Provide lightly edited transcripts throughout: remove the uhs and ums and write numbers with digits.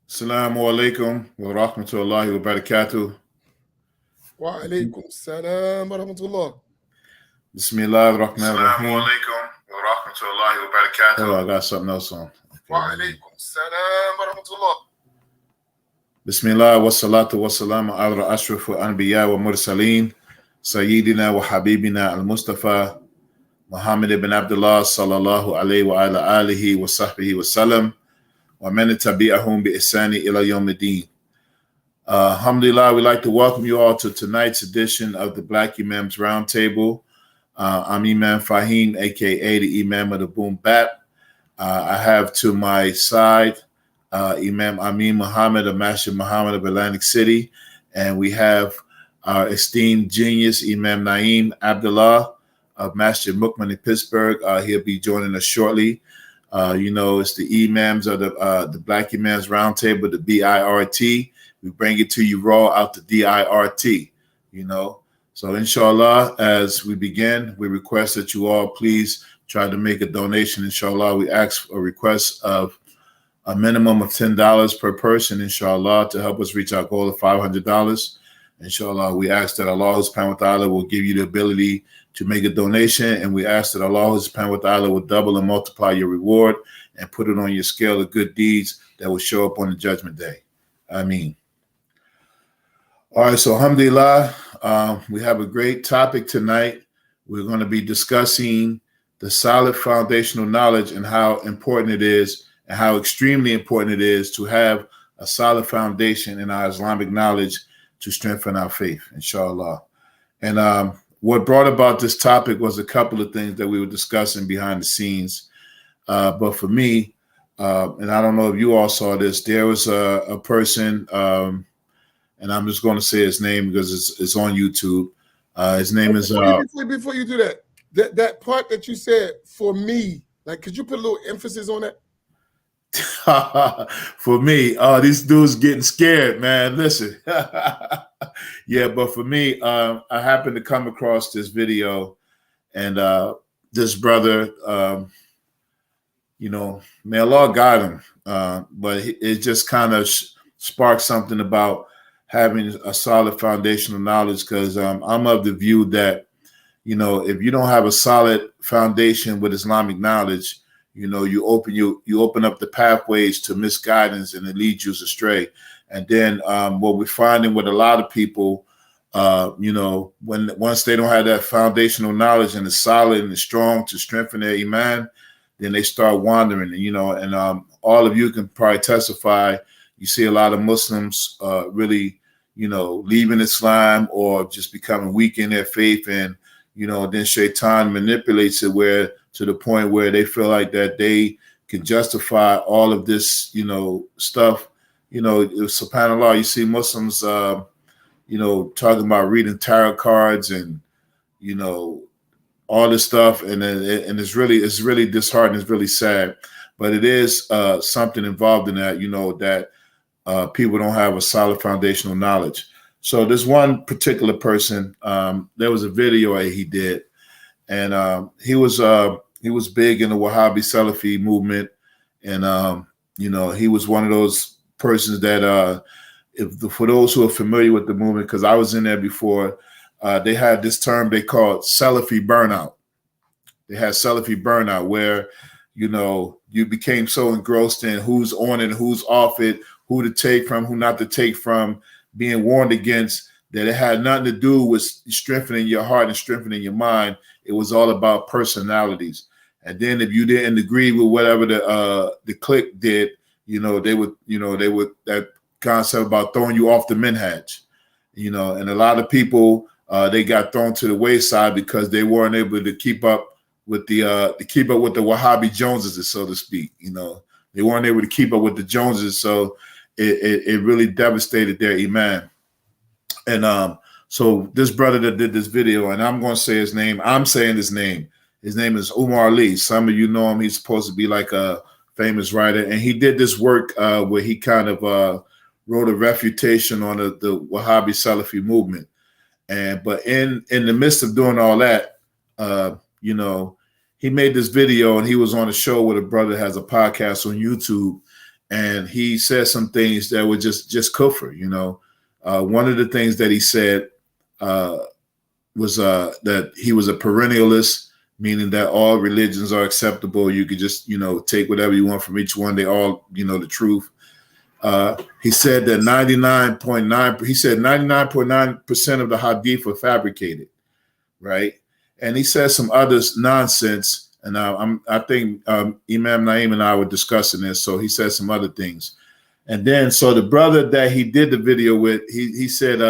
Assalamu alaikum wa rahmatullahi wa barakatuh. Wa alaikum salam wa rahmatullah. Bismillah ar-Rahman Assalamu ar-Rahim. alaikum wa rahmatullahi wa barakatuh. Oh, I got something else on. Wa alaikum salam wa rahmatullah. Bismillah wa salatu wa salam ala ashrafu anbiya wa mursaleen. Sayyidina wa habibina al-Mustafa Muhammad ibn Abdullah sallallahu alayhi wa ala alihi wa sahbihi wa salam. Wa man tabi'ahum bi ihsani ila yawm ad-din. Alhamdulillah, we'd like to welcome you all to tonight's edition of the Black Imams Roundtable. I'm Imam Faheem, aka the Imam of the Boom Bap. I have to my side Imam Amin Muhammad of Masjid Muhammad of Atlantic City, and we have our esteemed genius Imam Naeem Abdullah of Masjid Mukman in Pittsburgh. He'll be joining us shortly. It's the Imams of the Black Imams Roundtable, the BIRT. We bring it to you raw out the DIRT, So inshallah, as we begin, we request that you all please try to make a donation. Inshallah, we ask a request of a minimum of $10 per person, inshallah, to help us reach our goal of $500. Inshallah, we ask that Allah subhanahu wa ta'ala will give you the ability to make a donation, and we ask that Allah subhanahu wa ta'ala will double and multiply your reward and put it on your scale of good deeds that will show up on the judgment day. Amin. All right, so alhamdulillah, we have a great topic tonight. We're going to be discussing the solid foundational knowledge and how important it is and how extremely important it is to have a solid foundation in our Islamic knowledge to strengthen our faith, inshallah. And what brought about this topic was a couple of things that we were discussing behind the scenes. But for me, and I don't know if you all saw this, there was a person, and I'm just going to say his name because it's on YouTube. His name is... Before you do that part that you said, for me, like, could you put a little emphasis on that? For me, these dudes getting scared, man. Listen. Yeah, but for me, I happened to come across this video, and this brother, may Allah guide him, but it just kind of sparked something about having a solid foundational knowledge, because I'm of the view that, if you don't have a solid foundation with Islamic knowledge, you open up the pathways to misguidance, and it leads you astray. And then what we're finding with a lot of people, once they don't have that foundational knowledge and it's solid and it's strong to strengthen their iman, then they start wandering. And all of you can probably testify. You see a lot of Muslims really, leaving Islam or just becoming weak in their faith, and then Shaitan manipulates it to the point where they feel like that they can justify all of this, stuff. SubhanAllah, you see Muslims, talking about reading tarot cards and, all this stuff, and it's really disheartening. It's really sad, but it is something involved in that, that people don't have a solid foundational knowledge. So this one particular person, there was a video that he did, and he was big in the Wahhabi Salafi movement, and he was one of those persons that for those who are familiar with the movement, because I was in there before, they had this term they called Salafi burnout. They had Salafi burnout, where you became so engrossed in who's on it, who's off it, who to take from, who not to take from, being warned against, that it had nothing to do with strengthening your heart and strengthening your mind. It was all about personalities. And then if you didn't agree with whatever the clique did, they would that concept about throwing you off the minhaj, and a lot of people they got thrown to the wayside because they weren't able to keep up with the Wahhabi Joneses, so to speak. They weren't able to keep up with the Joneses, so it really devastated their iman. And so this brother that did this video, and I'm going to say his name. I'm saying his name. His name is Umar Lee. Some of you know him. He's supposed to be like a famous writer, and he did this work where he kind of wrote a refutation on the Wahhabi Salafi movement. But in the midst of doing all that, he made this video, and he was on a show with a brother that has a podcast on YouTube, and he said some things that were just kufr. One of the things that he said was that he was a perennialist, meaning that all religions are acceptable. You could just take whatever you want from each one. They all the truth. He said that 99.9% of the hadith were fabricated, right? And he said some other nonsense. And I think Imam Naeem and I were discussing this. So he said some other things. And then, so the brother that he did the video with, he said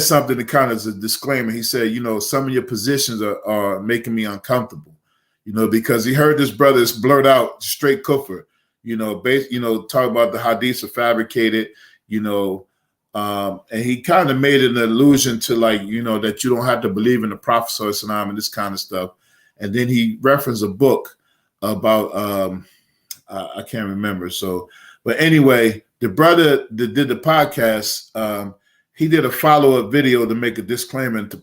something that kind of as a disclaimer. He said, some of your positions are making me uncomfortable, because he heard this brother blurt out straight kufr, talk about the hadiths are fabricated, and he kind of made an allusion to that you don't have to believe in the Prophet sallallahu alaihi wasallam and this kind of stuff. And then he referenced a book about I can't remember. So, but anyway, the brother that did the podcast, he did a follow-up video to make a disclaimer and to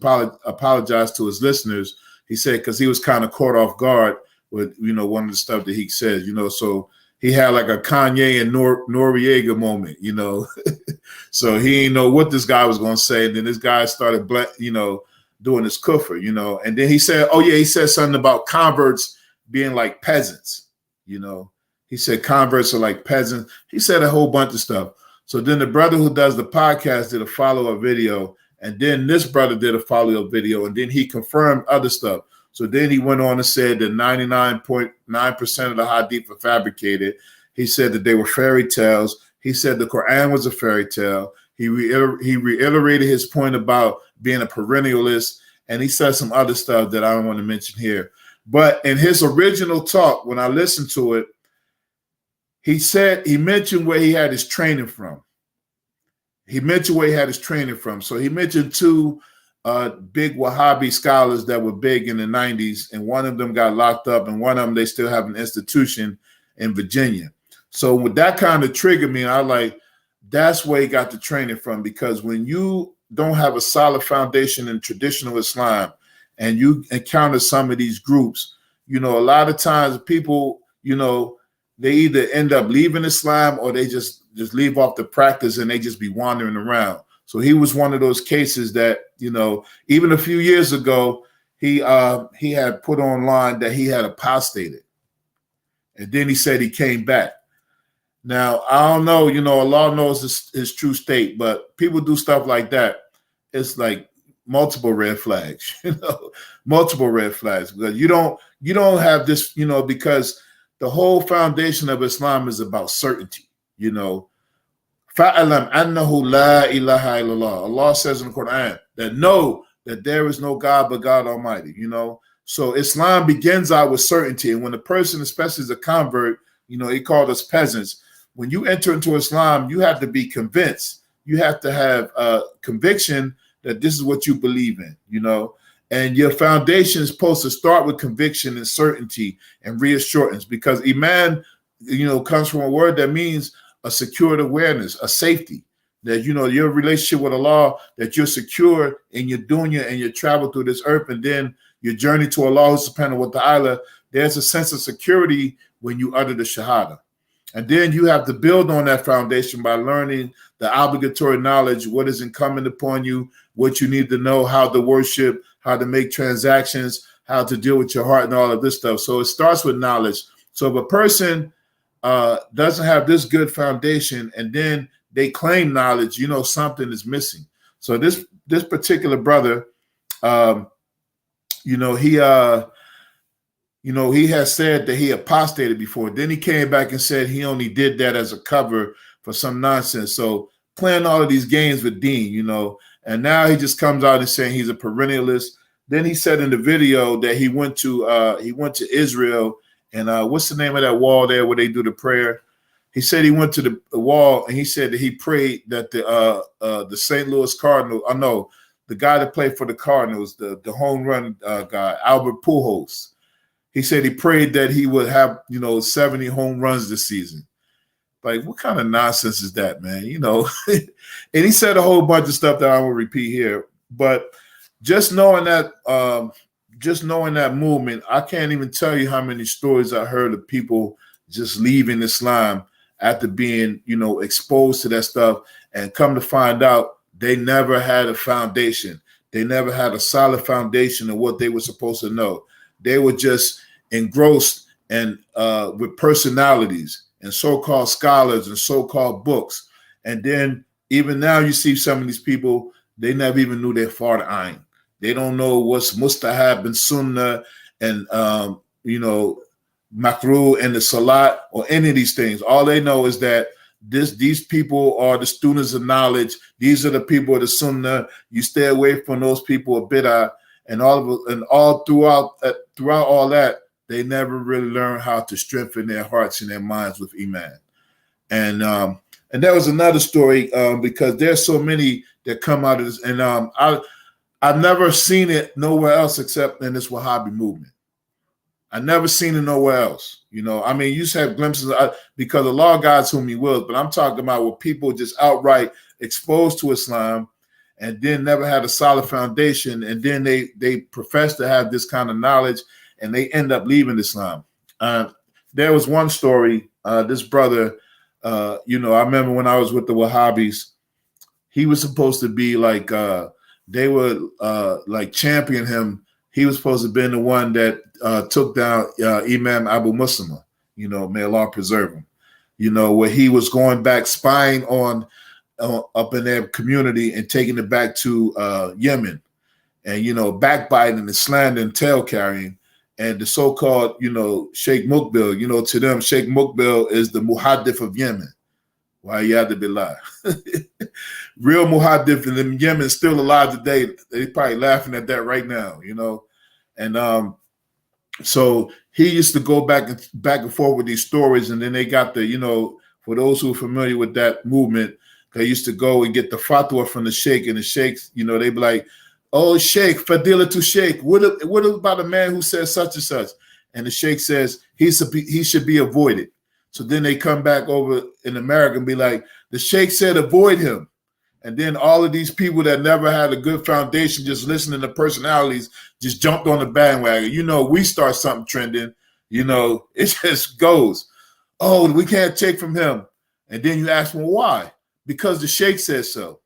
apologize to his listeners. He said because he was kind of caught off guard with one of the stuff that he said. So he had like a Kanye and Noriega moment. So he didn't know what this guy was going to say. And then this guy started doing this kufr, and then he said, he said something about converts being like peasants, he said converts are like peasants. He said a whole bunch of stuff. So then the brother who does the podcast did a follow-up video, and then this brother did a follow-up video, and then he confirmed other stuff. So then he went on and said that 99.9% of the hadith were fabricated. He said that they were fairy tales. He said the Quran was a fairy tale. He reiterated his point about being a perennialist, and he said some other stuff that I don't want to mention here. But in his original talk, when I listened to it, he mentioned where he had his training from. So he mentioned two big Wahhabi scholars that were big in the 90s, and one of them got locked up, and one of them, they still have an institution in Virginia. So with that kind of triggered me, and I like, that's where he got the training from, because when you don't have a solid foundation in traditional Islam and you encounter some of these groups, a lot of times people, they either end up leaving Islam or they just leave off the practice and they just be wandering around. So he was one of those cases that, even a few years ago, he had put online that he had apostated. And then he said he came back. Now, I don't know, Allah knows his true state, but people do stuff like that. It's like multiple red flags, multiple red flags. Because you don't have this, because the whole foundation of Islam is about certainty, فَأَلَمْ أَنَّهُ لَا إِلَهَ إِلَّا اللَّهُ. Allah says in the Quran that know that there is no God but God Almighty, So Islam begins out with certainty. And when a person, especially as a convert, he called us peasants. When you enter into Islam, you have to be convinced. You have to have conviction that this is what you believe in, and your foundation is supposed to start with conviction and certainty and reassurance, because Iman, comes from a word that means a secured awareness, a safety, that, your relationship with Allah, that you're secure in your dunya and your travel through this earth, and then your journey to Allah subhanahu wa ta'ala. There's a sense of security when you utter the shahada. And then you have to build on that foundation by learning the obligatory knowledge, what is incumbent upon you, what you need to know, how to worship, how to make transactions, how to deal with your heart and all of this stuff. So it starts with knowledge. So if a person doesn't have this good foundation and then they claim knowledge, something is missing. So this particular brother, he has said that he apostated before. Then he came back and said he only did that as a cover for some nonsense. So playing all of these games with Dean, and now he just comes out and saying he's a perennialist. Then he said in the video that he went to Israel, and what's the name of that wall there where they do the prayer? He said he went to the wall and he said that he prayed that the St. Louis Cardinals, the guy that played for the Cardinals, the home run guy, Albert Pujols. He said he prayed that he would have, 70 home runs this season. Like, what kind of nonsense is that, man? And he said a whole bunch of stuff that I won't repeat here. But just knowing that movement, I can't even tell you how many stories I heard of people just leaving Islam after being, exposed to that stuff, and come to find out they never had a foundation. They never had a solid foundation of what they were supposed to know. They were just engrossed and with personalities and so-called scholars and so-called books. And then even now you see some of these people, they never even knew their Fard Ain. They don't know what's mustahab and sunnah and, makruh and the salat or any of these things. All they know is that these people are the students of knowledge. These are the people of the sunnah. You stay away from those people of bid'ah, and all throughout all that, they never really learn how to strengthen their hearts and their minds with iman. And that was another story, because there's so many that come out of this, and I've never seen it nowhere else except in this Wahhabi movement. I never seen it nowhere else. You just have glimpses because Allah guides whom He wills, but I'm talking about where people just outright exposed to Islam and then never had a solid foundation, and then they profess to have this kind of knowledge and they end up leaving Islam. There was one story, this brother, I remember when I was with the Wahhabis, he was supposed to be like, they were like champion him. He was supposed to have been the one that took down Imam Abu Muslima, may Allah preserve him, where he was going back spying on up in their community and taking it back to Yemen, and, backbiting and slander and tail carrying. And the so-called, Sheikh Mukbil, to them, Sheikh Mukbil is the muhaddith of Yemen. Wa'iyadu billah. Real muhaddith in Yemen is still alive today. They probably laughing at that right now, And so he used to go back and forth with these stories, and then they got the, for those who are familiar with that movement, they used to go and get the fatwa from the sheikh, and the sheikhs, they'd be like, "Oh, sheikh, fadila to sheikh, what about a man who says such and such?" And the sheikh says he should be avoided. So then they come back over in America and be like, the sheikh said avoid him. And then all of these people that never had a good foundation, just listening to personalities, just jumped on the bandwagon. We start something trending, it just goes, "Oh, we can't take from him." And then you ask, well, why? Because the sheikh says so.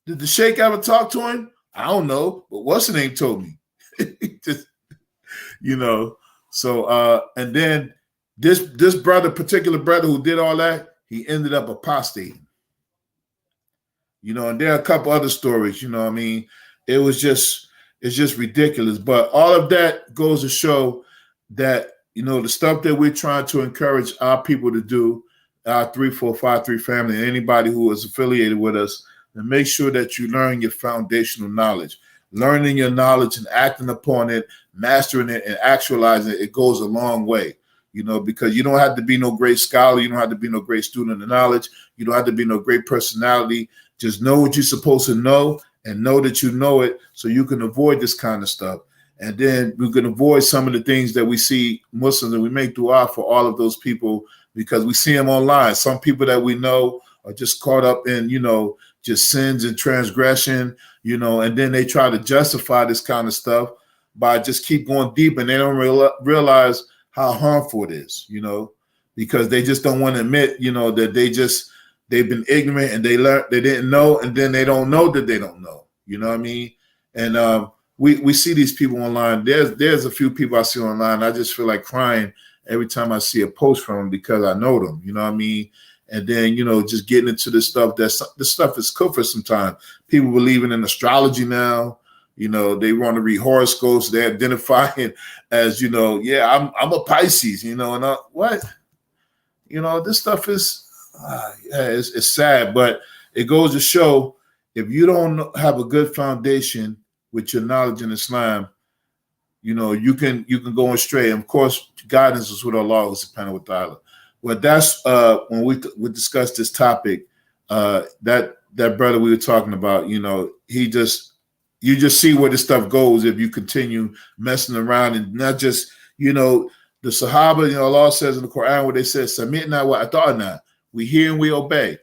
Did the sheikh ever talk to him? I don't know, but what's the name told me. Just, so and then this particular brother who did all that, he ended up apostating. And there are a couple other stories, it's just ridiculous. But all of that goes to show that, the stuff that we're trying to encourage our people to do, our 3453 family, and anybody who is affiliated with us, and make sure that you learn your foundational knowledge. Learning your knowledge and acting upon it, mastering it and actualizing it, it goes a long way. Because you don't have to be no great scholar. You don't have to be no great student of knowledge. You don't have to be no great personality. Just know what you're supposed to know and know that you know it, so you can avoid this kind of stuff. And then we can avoid some of the things that we see Muslims, and we make dua for all of those people because we see them online. Some people that we know are just caught up in, just sins and transgression, and then they try to justify this kind of stuff by just keep going deep, and they don't realize how harmful it is, because they just don't want to admit, that they've been ignorant and they didn't know, and then they don't know that they don't know. You know what I mean? And we see these people online. There's a few people I see online. I just feel like crying every time I see a post from them because I know them. You know what I mean? And then, just getting into this stuff. This stuff is kufr sometimes. People believing in astrology now. They want to read horoscopes. They identify it as, I'm a Pisces, and what? This stuff is, it's sad, but it goes to show if you don't have a good foundation with your knowledge in Islam, you can go astray. And of course, guidance is with Allah subhanahu wa ta'ala. Well, that's when we discussed this topic, that brother we were talking about, you just see where this stuff goes if you continue messing around, and not just, the Sahaba, Allah says in the Quran where they said, Sami'na wa ata'na, we hear and we obey.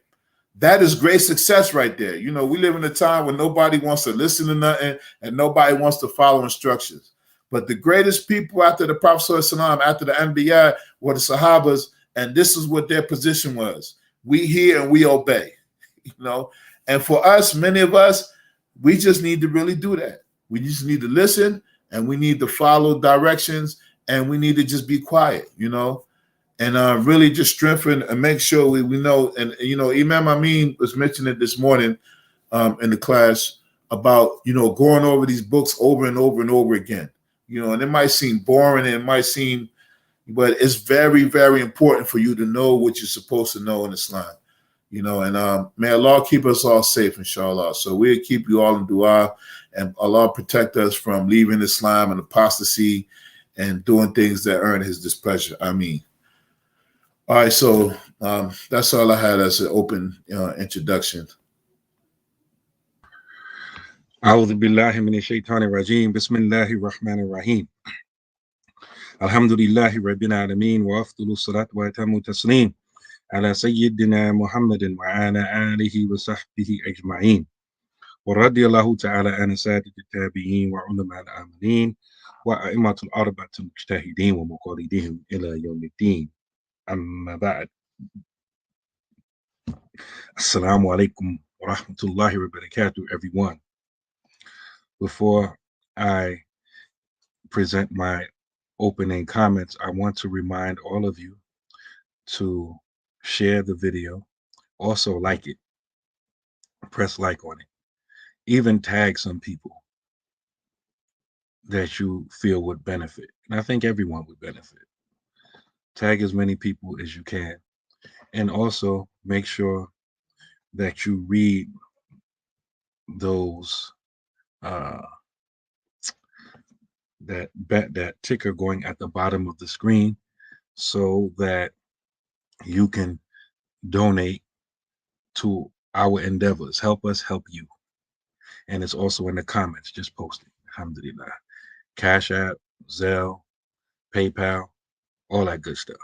That is great success right there. We live in a time when nobody wants to listen to nothing and nobody wants to follow instructions. But the greatest people after the Prophet ﷺ, after the Anbiya, were the Sahabas, And this is what their position was. We hear and we obey, you know. And for us, many of us, we just need to really do that. We just need to listen, and we need to follow directions, and we need to just be quiet, you know, and really just strengthen and make sure we know. And, you know, Imam Amin was mentioning it this morning in the class about, you know, going over these books over and over and over again, you know, and it might seem boring, and it might seem, but it's very, very important for you to know what you're supposed to know in Islam, you know, and may Allah keep us all safe, inshallah. So we'll keep you all in dua, and Allah protect us from leaving Islam and apostasy and doing things that earn his displeasure. Amin. All right, so that's all I had as an open introduction. أعوذ بالله من الشيطان الرجيم بسم الله الرحمن الرحيم الحمد لله رب العالمين وأفضل الصلاة وأتم التسليم على سيدنا محمد وعلى آله وصحبه أجمعين ورضي الله تعالى عن سادة التابعين وعلماء العاملين وأئمة الأربعة المجتهدين ومقلديهم إلى يوم الدين أما بعد Assalamu alaikum wa rahmatullahi wa barakatuh, everyone. Before I present my opening comments, I want to remind all of you to share the video, also like it, press like on it, even tag some people that you feel would benefit. And I think everyone would benefit. Tag as many people as you can. And also make sure that you read those that ticker going at the bottom of the screen, so that you can donate to our endeavors. Help us help you. And it's also in the comments. Just post it. Alhamdulillah. Cash App, Zelle, PayPal, all that good stuff.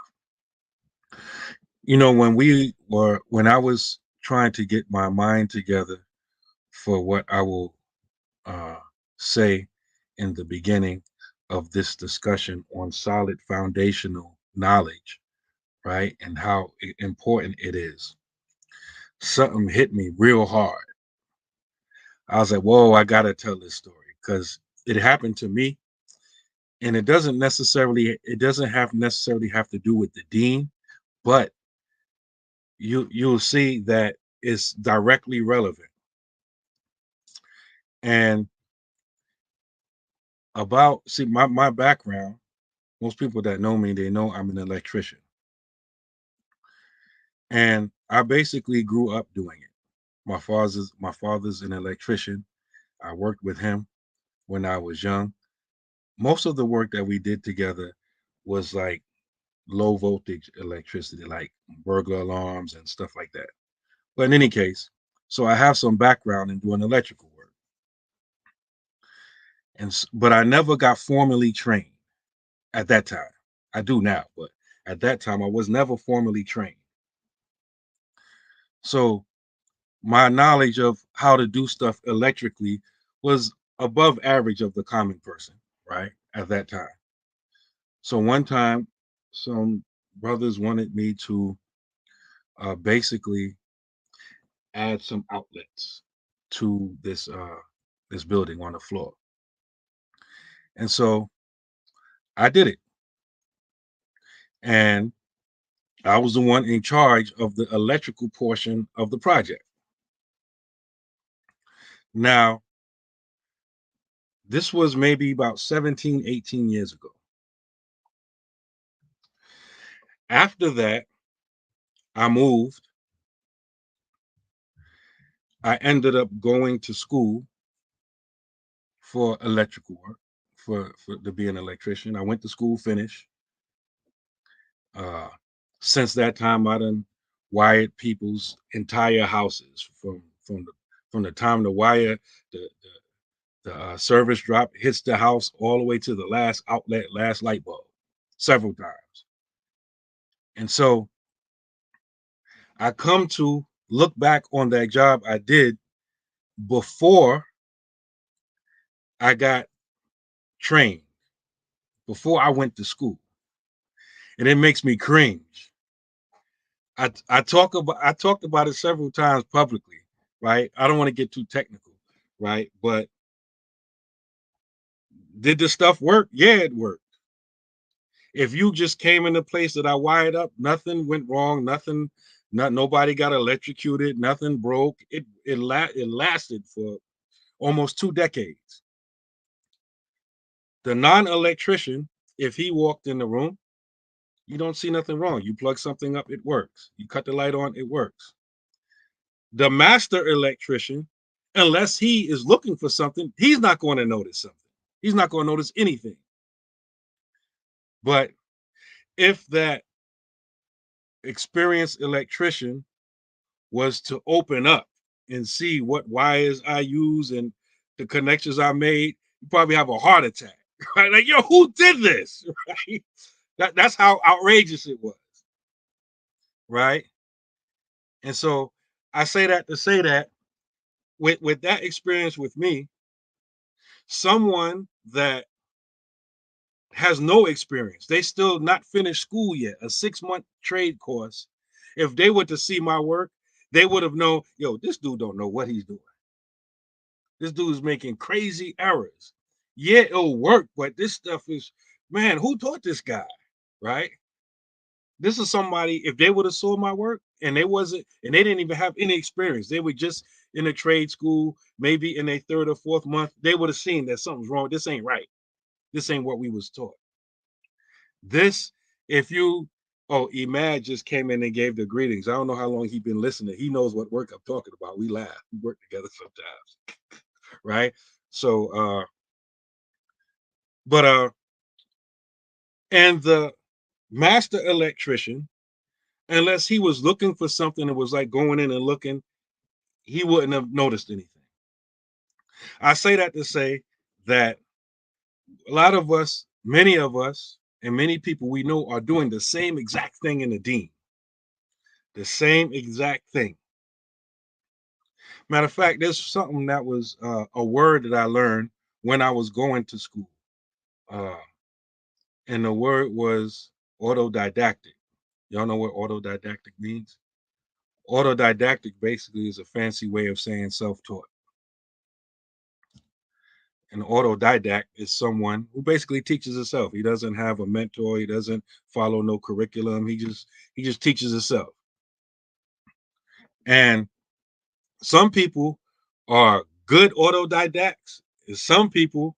You know, when I was trying to get my mind together for what I will say in the beginning of this discussion on solid foundational knowledge, right, and how important it is, something hit me real hard. I was like, whoa, I gotta tell this story, because it happened to me, and it doesn't necessarily have to do with the deen, but you'll see that it's directly relevant. And my background, most people that know me, they know I'm an electrician. And I basically grew up doing it. My father's an electrician. I worked with him when I was young. Most of the work that we did together was like low voltage electricity, like burglar alarms and stuff like that. But in any case, so I have some background in doing electrical work. But I never got formally trained at that time. I do now, but at that time I was never formally trained. So my knowledge of how to do stuff electrically was above average of the common person, right, at that time. So one time, some brothers wanted me to basically add some outlets to this building on the floor. And so I did it. And I was the one in charge of the electrical portion of the project. Now, this was maybe about 17, 18 years ago. After that, I moved. I ended up going to school for electrical work, to be an electrician. I went to school, finished. Since that time, I done wired people's entire houses from the time the wire, the service drop hits the house, all the way to the last outlet, last light bulb, several times. And so I come to look back on that job I did before I got trained, before I went to school. And it makes me cringe. I talked about it several times publicly, right? I don't want to get too technical, right? But did the stuff work? Yeah, it worked. If you just came in a place that I wired up, nothing went wrong, nobody got electrocuted, nothing broke. It lasted for almost 2 decades. The non-electrician, if he walked in the room, you don't see nothing wrong. You plug something up, it works. You cut the light on, it works. The master electrician, unless he is looking for something, he's not going to notice something. He's not going to notice anything. But if that experienced electrician was to open up and see what wires I use and the connections I made, you probably have a heart attack. Right? Like, yo, who did this? Right? That's how outrageous it was. Right? And so I say that to say that with that experience with me, someone that has no experience, they still not finished school yet, a 6-month trade course. If they were to see my work, they would have known, yo, this dude don't know what he's doing. This dude's making crazy errors. Yeah, it'll work, but this stuff is, man, who taught this guy? Right? This is somebody, if they would have saw my work and they didn't even have any experience, they were just in a trade school, maybe in a 3rd or 4th month, they would have seen that something's wrong. This ain't right. This ain't what we was taught. This, if you, oh, Imam just came in and gave the greetings. I don't know how long he's been listening. He knows what work I'm talking about. We laugh. We work together sometimes. Right? So, and the master electrician, unless he was looking for something and was like going in and looking, he wouldn't have noticed anything. I say that to say that a lot of us, many of us, and many people we know are doing the same exact thing in the deen. The same exact thing. Matter of fact, there's something that was a word that I learned when I was going to school. And the word was autodidactic. Y'all know what autodidactic means? Autodidactic basically is a fancy way of saying self-taught. An autodidact is someone who basically teaches himself. He doesn't have a mentor. He doesn't follow no curriculum. He just teaches himself. And some people are good autodidacts, and some people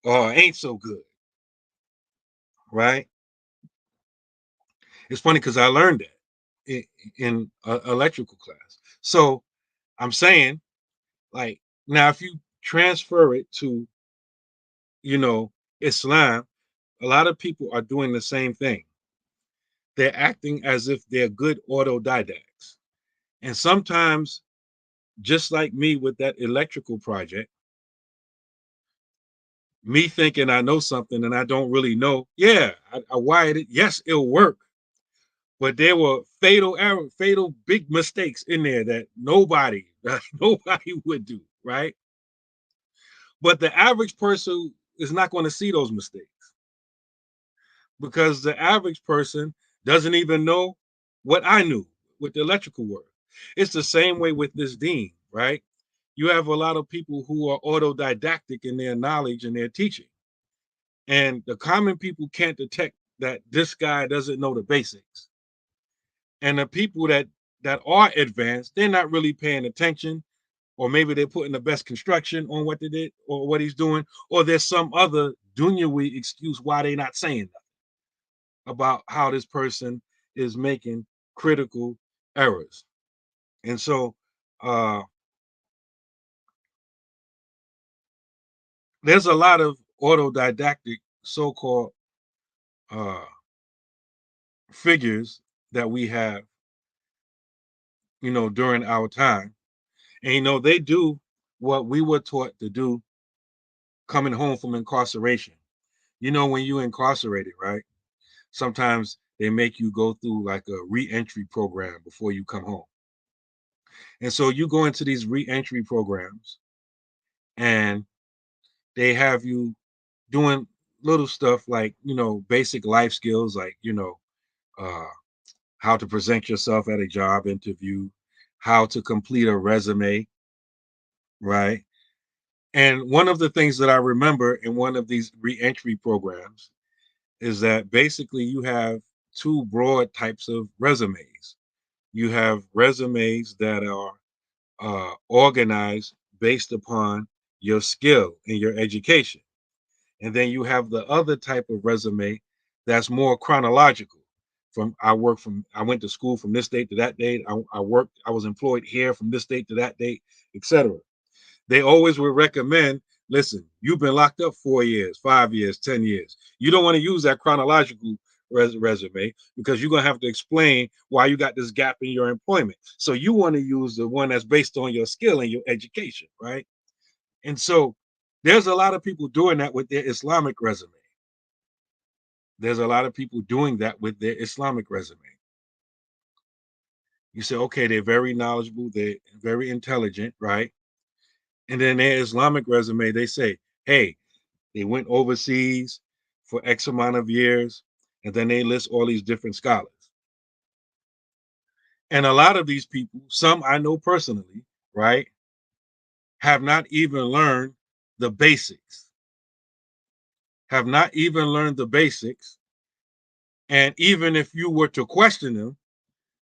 ain't so good. Right? It's funny because I learned that in electrical class. So I'm saying, like, now if you transfer it to, Islam, a lot of people are doing the same thing. They're acting as if they're good autodidacts. And sometimes, just like me with that electrical project, me thinking I know something and I don't really know. Yeah, I wired it. Yes, it'll work. But there were fatal big mistakes in there that nobody would do, right? But the average person is not going to see those mistakes because the average person doesn't even know what I knew with the electrical work. It's the same way with this deen, right? You have a lot of people who are autodidactic in their knowledge and their teaching. And the common people can't detect that this guy doesn't know the basics. And the people that are advanced, they're not really paying attention, or maybe they're putting the best construction on what they did or what he's doing, or there's some other dunyawi excuse why they're not saying nothing about how this person is making critical errors. And so there's a lot of autodidactic so-called figures that we have, during our time. And they do what we were taught to do coming home from incarceration. When you incarcerated, right? Sometimes they make you go through like a re-entry program before you come home. And so you go into these re-entry programs and they have you doing little stuff like, basic life skills like, uh, how to present yourself at a job interview, how to complete a resume, right? And one of the things that I remember in one of these reentry programs is that basically you have two broad types of resumes. You have resumes that are organized based upon your skill and your education. And then you have the other type of resume that's more chronological. I went to school from this date to that date. I was employed here from this date to that date, etc. They always would recommend, listen, you've been locked up 4 years, 5 years, 10 years. You don't want to use that chronological resume because you're going to have to explain why you got this gap in your employment. So you want to use the one that's based on your skill and your education, right? And so there's a lot of people doing that with their Islamic resume. There's a lot of people doing that with their Islamic resume. You say, okay, they're very knowledgeable, they're very intelligent, right? And then their Islamic resume, they say, hey, they went overseas for X amount of years, and then they list all these different scholars. And a lot of these people, some I know personally, right, have not even learned the basics. Have not even learned the basics. And even if you were to question them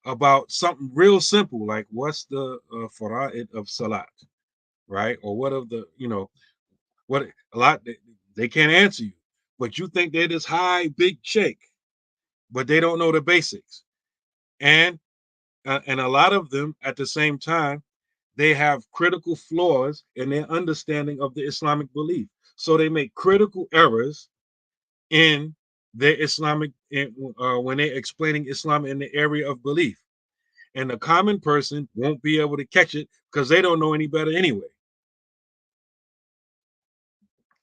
about something real simple, like what's the fara'id of salat, right? Or what of the, what a lot, they can't answer you. But you think they're this high, big sheikh, but they don't know the basics. And a lot of them at the same time, they have critical flaws in their understanding of the Islamic belief. So they make critical errors in their Islamic, when they're explaining Islam in the area of belief. And the common person won't be able to catch it because they don't know any better anyway.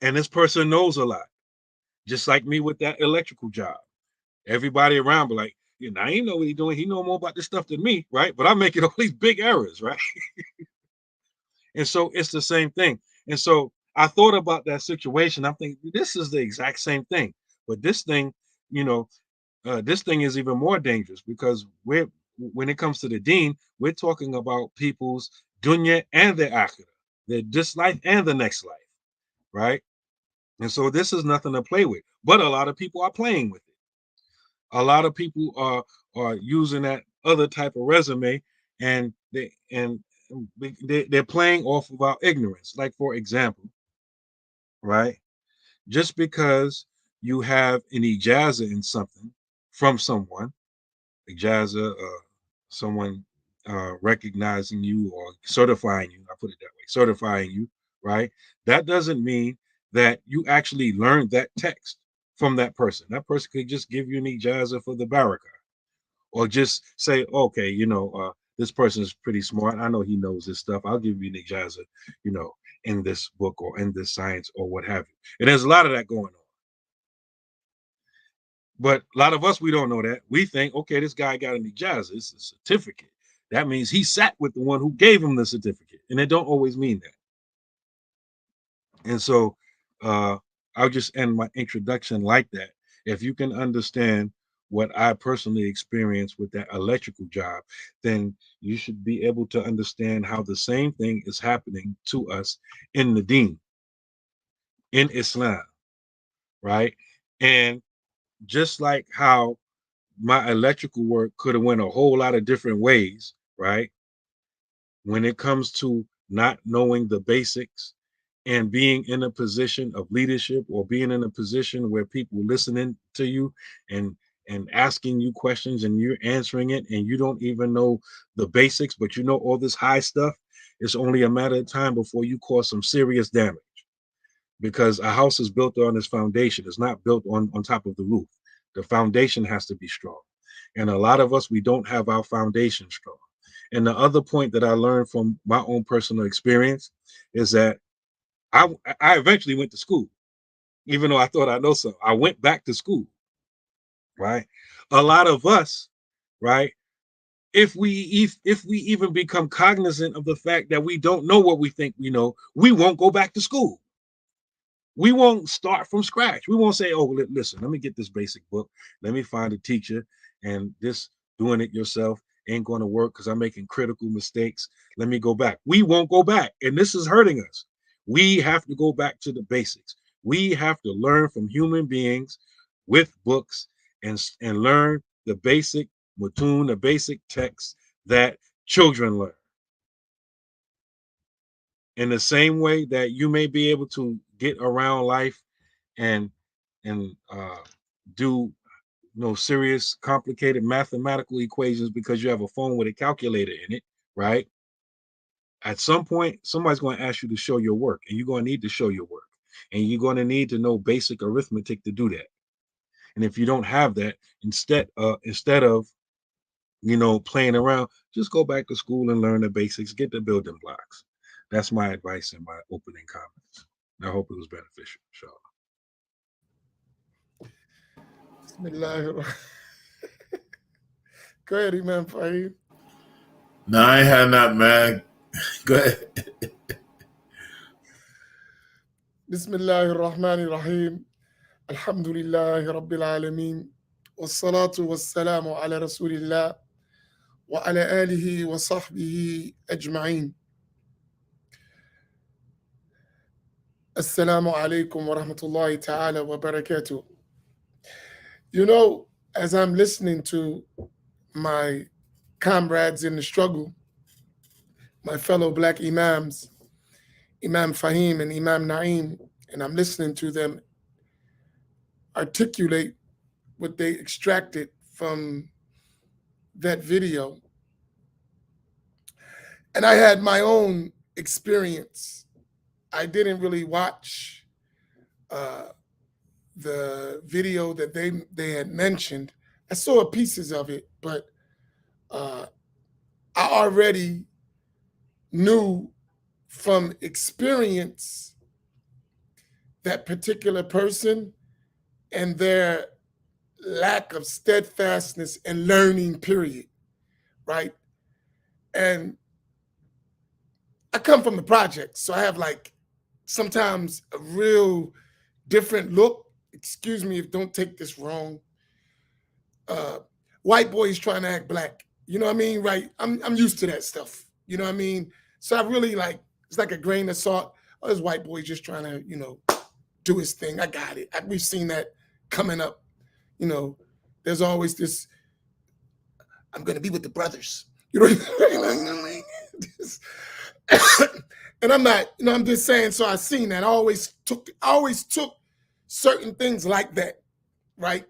And this person knows a lot, just like me with that electrical job. Everybody around be like, I ain't know what he's doing. He know more about this stuff than me, right? But I'm making all these big errors, right? And so it's the same thing. And so I thought about that situation. I'm thinking this is the exact same thing. But this thing, this thing is even more dangerous because when it comes to the deen, we're talking about people's dunya and their akhirah, their this life and the next life, right? And so this is nothing to play with. But a lot of people are playing with it. A lot of people are using that other type of resume, and they're playing off of our ignorance. Like for example, right? Just because you have an ijaza in something from someone, ijaza, someone recognizing you or certifying you, I put it that way, certifying you, right? That doesn't mean that you actually learned that text from that person. That person could just give you an ijaza for the barakah, or just say, okay, this person is pretty smart. I know he knows this stuff. I'll give you an ijaza, in this book or in this science or what have you. And there's a lot of that going on. But a lot of us, we don't know that. We think, okay, this guy got an ijaza. It's a certificate. That means he sat with the one who gave him the certificate. And it don't always mean that. And so I'll just end my introduction like that. If you can understand what I personally experienced with that electrical job, then you should be able to understand how the same thing is happening to us in the deen, in Islam, right? And just like how my electrical work could have went a whole lot of different ways, right? When it comes to not knowing the basics and being in a position of leadership or being in a position where people listening to you and asking you questions and you're answering it and you don't even know the basics, but you know all this high stuff, it's only a matter of time before you cause some serious damage, because a house is built on its foundation. It's not built on top of the roof. The foundation has to be strong. And a lot of us, we don't have our foundation strong. And the other point that I learned from my own personal experience is that I eventually went to school, even though I thought I know something. I went back to school, right? A lot of us, right? If we even become cognizant of the fact that we don't know what we think we know, we won't go back to school. We won't start from scratch. We won't say, oh, listen, let me get this basic book. Let me find a teacher and this doing it yourself ain't going to work because I'm making critical mistakes. Let me go back. We won't go back. And this is hurting us. We have to go back to the basics. We have to learn from human beings with books and learn the basic mutun, the basic texts that children learn. In the same way that you may be able to get around life and do serious, complicated mathematical equations because you have a phone with a calculator in it, right? At some point, somebody's going to ask you to show your work, and you're going to need to show your work, and you're going to need to know basic arithmetic to do that. And if you don't have that, instead of playing around, just go back to school and learn the basics, get the building blocks. That's my advice in my opening comments. I hope it was beneficial, inshallah. Bismillah. Go ahead, Imam Faheem. No, I ain't had that, man. Go ahead. Bismillah ar-Rahman ar-Rahim. Alhamdulillahi Rabbil Alameen. Wassalatu wassalamu ala Rasulillah wa ala alihi wa sahbihi ajma'in. Assalamu alaikum wa rahmatullahi ta'ala wa barakatuh. As I'm listening to my comrades in the struggle, my fellow black imams, Imam Faheem and Imam Naeem, and I'm listening to them articulate what they extracted from that video. And I had my own experience. I didn't really watch the video that they had mentioned. I saw pieces of it, but I already knew from experience that particular person and their lack of steadfastness and learning, period, right? And I come from the project, so I have sometimes a real different look. Excuse me if don't take this wrong. White boys trying to act black. You know what I mean? Right? I'm used to that stuff. You know what I mean? So I really it's like a grain of salt. Oh, this white boy just trying to, do his thing. I got it. We've seen that coming up. There's always this, I'm going to be with the brothers. You know what I mean? And I'm not, I'm just saying, so I seen that. I always took certain things like that, right?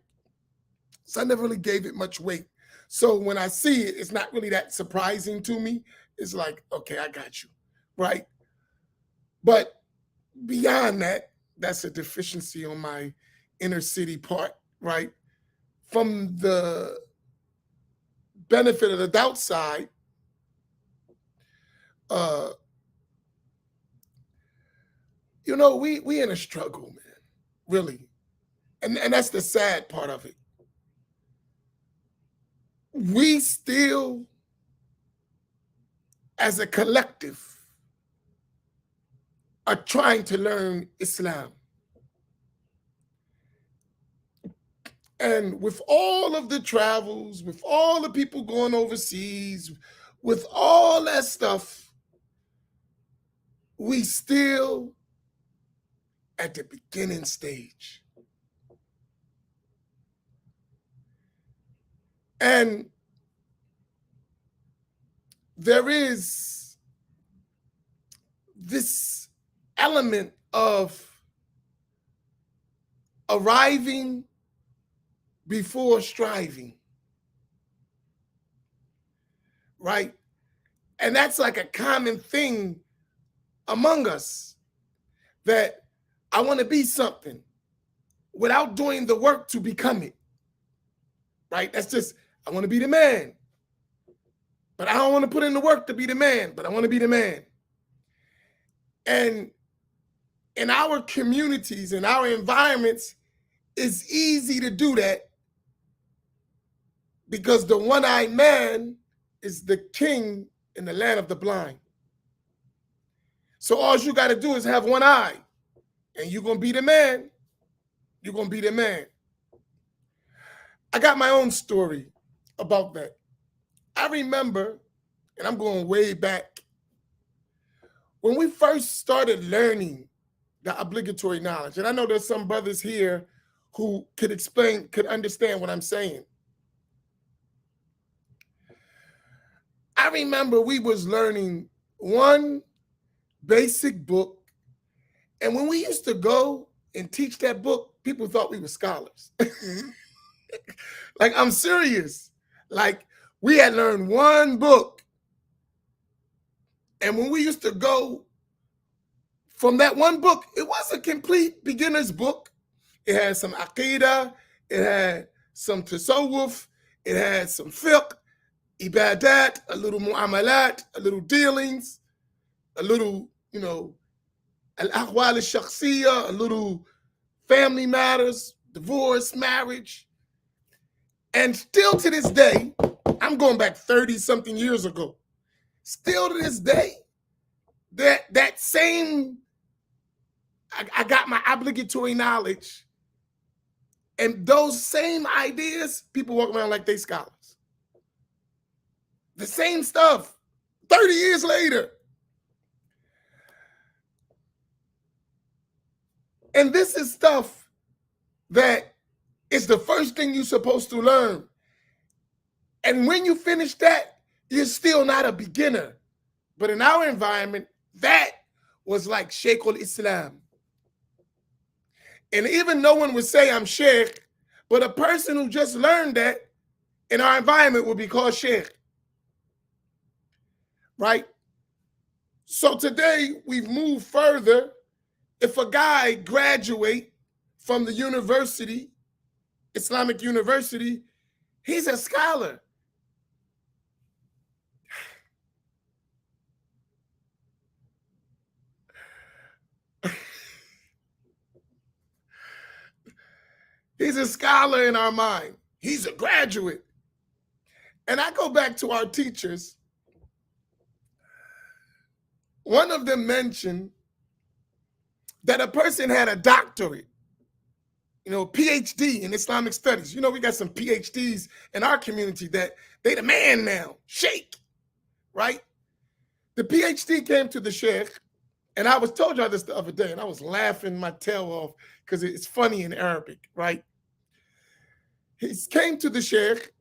So I never really gave it much weight. So when I see it, it's not really that surprising to me. It's like, okay, I got you, right? But beyond that, that's a deficiency on my inner city part, right? From the benefit of the doubt side, we in a struggle, man, really. And that's the sad part of it. We still, as a collective, are trying to learn Islam. And with all of the travels, with all the people going overseas, with all that stuff, we still at the beginning stage. And there is this element of arriving before striving, right? And that's like a common thing among us, that I want to be something without doing the work to become it, right? That's just, I want to be the man, but I don't want to put in the work to be the man, but I want to be the man. And in our communities, in our environments, it's easy to do that because the one-eyed man is the king in the land of the blind. So all you got to do is have one eye, and you're going to be the man. You're going to be the man. I got my own story about that. I remember, and I'm going way back, when we first started learning the obligatory knowledge, and I know there's some brothers here who could understand what I'm saying. I remember we was learning one basic book, and when we used to go and teach that book, people thought we were scholars. Like, I'm serious. Like, we had learned one book, and when we used to go from that one book, it was a complete beginner's book. It had some aqidah, it had some tasawwuf, it had some fiqh, ibadat, a little mu'amalat, a little dealings, a little, al-ahwal al-shakhsiyya, a little family matters, divorce, marriage. And still to this day, I'm going back 30-something years ago, still to this day, that same, I got my obligatory knowledge, and those same ideas, people walk around like they scholars. The same stuff, 30 years later. And this is stuff that is the first thing you're supposed to learn. And when you finish that, you're still not a beginner. But in our environment, that was like Sheikh al-Islam. And even no one would say I'm Sheikh, but a person who just learned that in our environment would be called Sheikh. Right? So today we've moved further. If a guy graduate from the university, Islamic university, he's a scholar. He's a scholar in our mind. He's a graduate. And I go back to our teachers. One of them mentioned that a person had a doctorate, PhD in Islamic studies. We got some PhDs in our community that they the man now, sheikh, right? The PhD came to the sheikh, and I told y'all this the other day, and I was laughing my tail off because it's funny in Arabic, right? He came to the sheikh,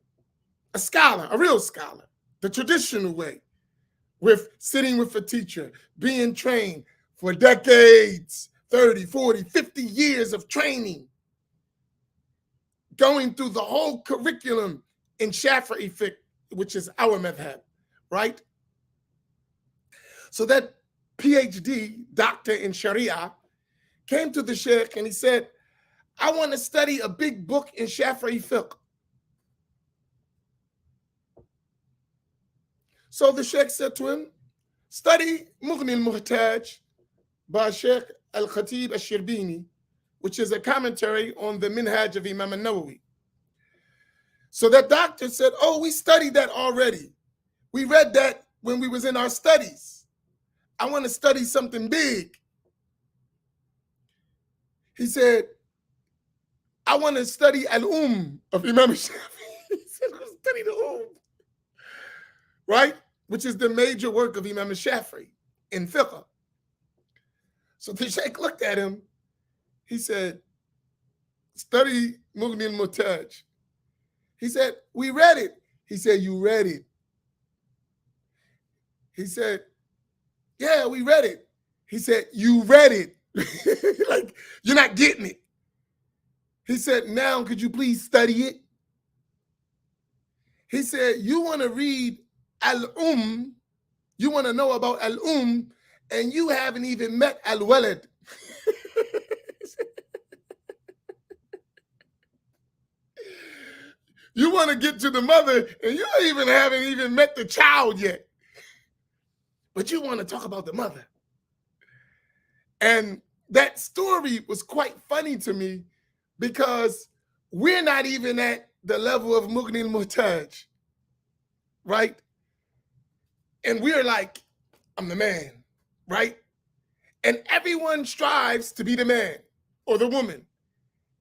a scholar, a real scholar, the traditional way, with sitting with a teacher, being trained for decades, 30, 40, 50 years of training, going through the whole curriculum in Shafi'i fiqh, which is our madhab, right? So that PhD, doctor in Sharia, came to the sheikh and he said, I want to study a big book in Shafi'i fiqh. So the sheikh said to him, study Mughni al-Muhtaj by Sheikh al-Khatib al-Shirbini, which is a commentary on the Minhaj of Imam al-Nawawi. So that doctor said, oh, we studied that already. We read that when we was in our studies. I want to study something big. He said, I want to study al-Umm of Imam Shafi'i. He said, study the right? Which is the major work of Imam Shafi'i in fiqh. So the sheikh looked at him. He said, study Mughni al-Muhtaj. He said, we read it. He said, you read it. He said, yeah, we read it. He said, you read it. Like, you're not getting it. He said, now could you please study it? He said, you want to read al-Umm, you want to know about al-Umm, and you haven't even met al-Walad. You want to get to the mother, and you haven't even met the child yet. But you want to talk about the mother. And that story was quite funny to me because we're not even at the level of Mughni al-Muhtaj, right? And we're like, I'm the man, right? And everyone strives to be the man or the woman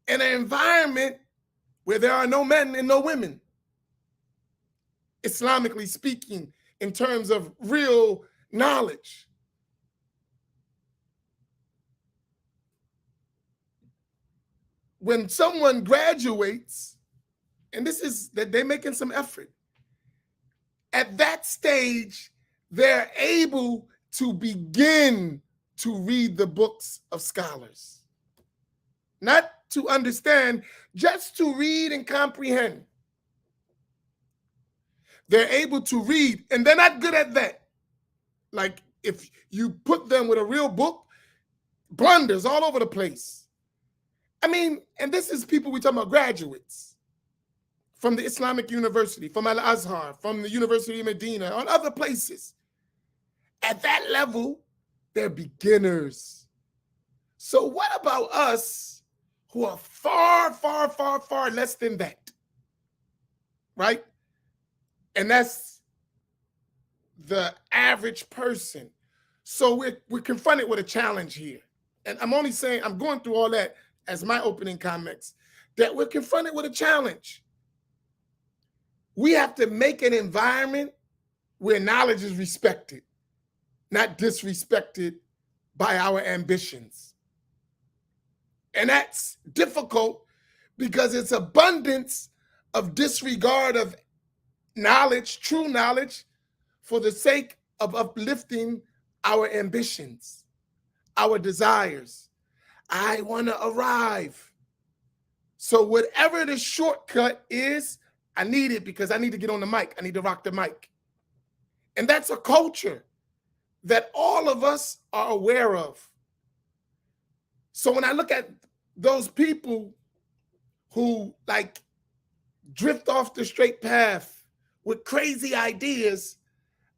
in an environment where there are no men and no women. Islamically speaking, in terms of real knowledge. When someone graduates, and this is that they're making some effort, at that stage, they're able to begin to read the books of scholars. Not to understand, just to read and comprehend. They're able to read, and they're not good at that. Like, if you put them with a real book, blunders all over the place. I mean, and this is people we talking about, graduates from the Islamic University, from Al-Azhar, from the University of Medina, on other places. At that level, they're beginners. So what about us who are far, far, far, far less than that, right? And that's the average person. So we're confronted with a challenge here. And I'm only saying, I'm going through all that as my opening comments, that we're confronted with a challenge. We have to make an environment where knowledge is respected, not disrespected by our ambitions. And that's difficult because it's abundance of disregard of knowledge, true knowledge, for the sake of uplifting our ambitions, our desires. I want to arrive. So whatever the shortcut is, I need it because I need to get on the mic. I need to rock the mic. And that's a culture that all of us are aware of. So when I look at those people who like drift off the straight path with crazy ideas,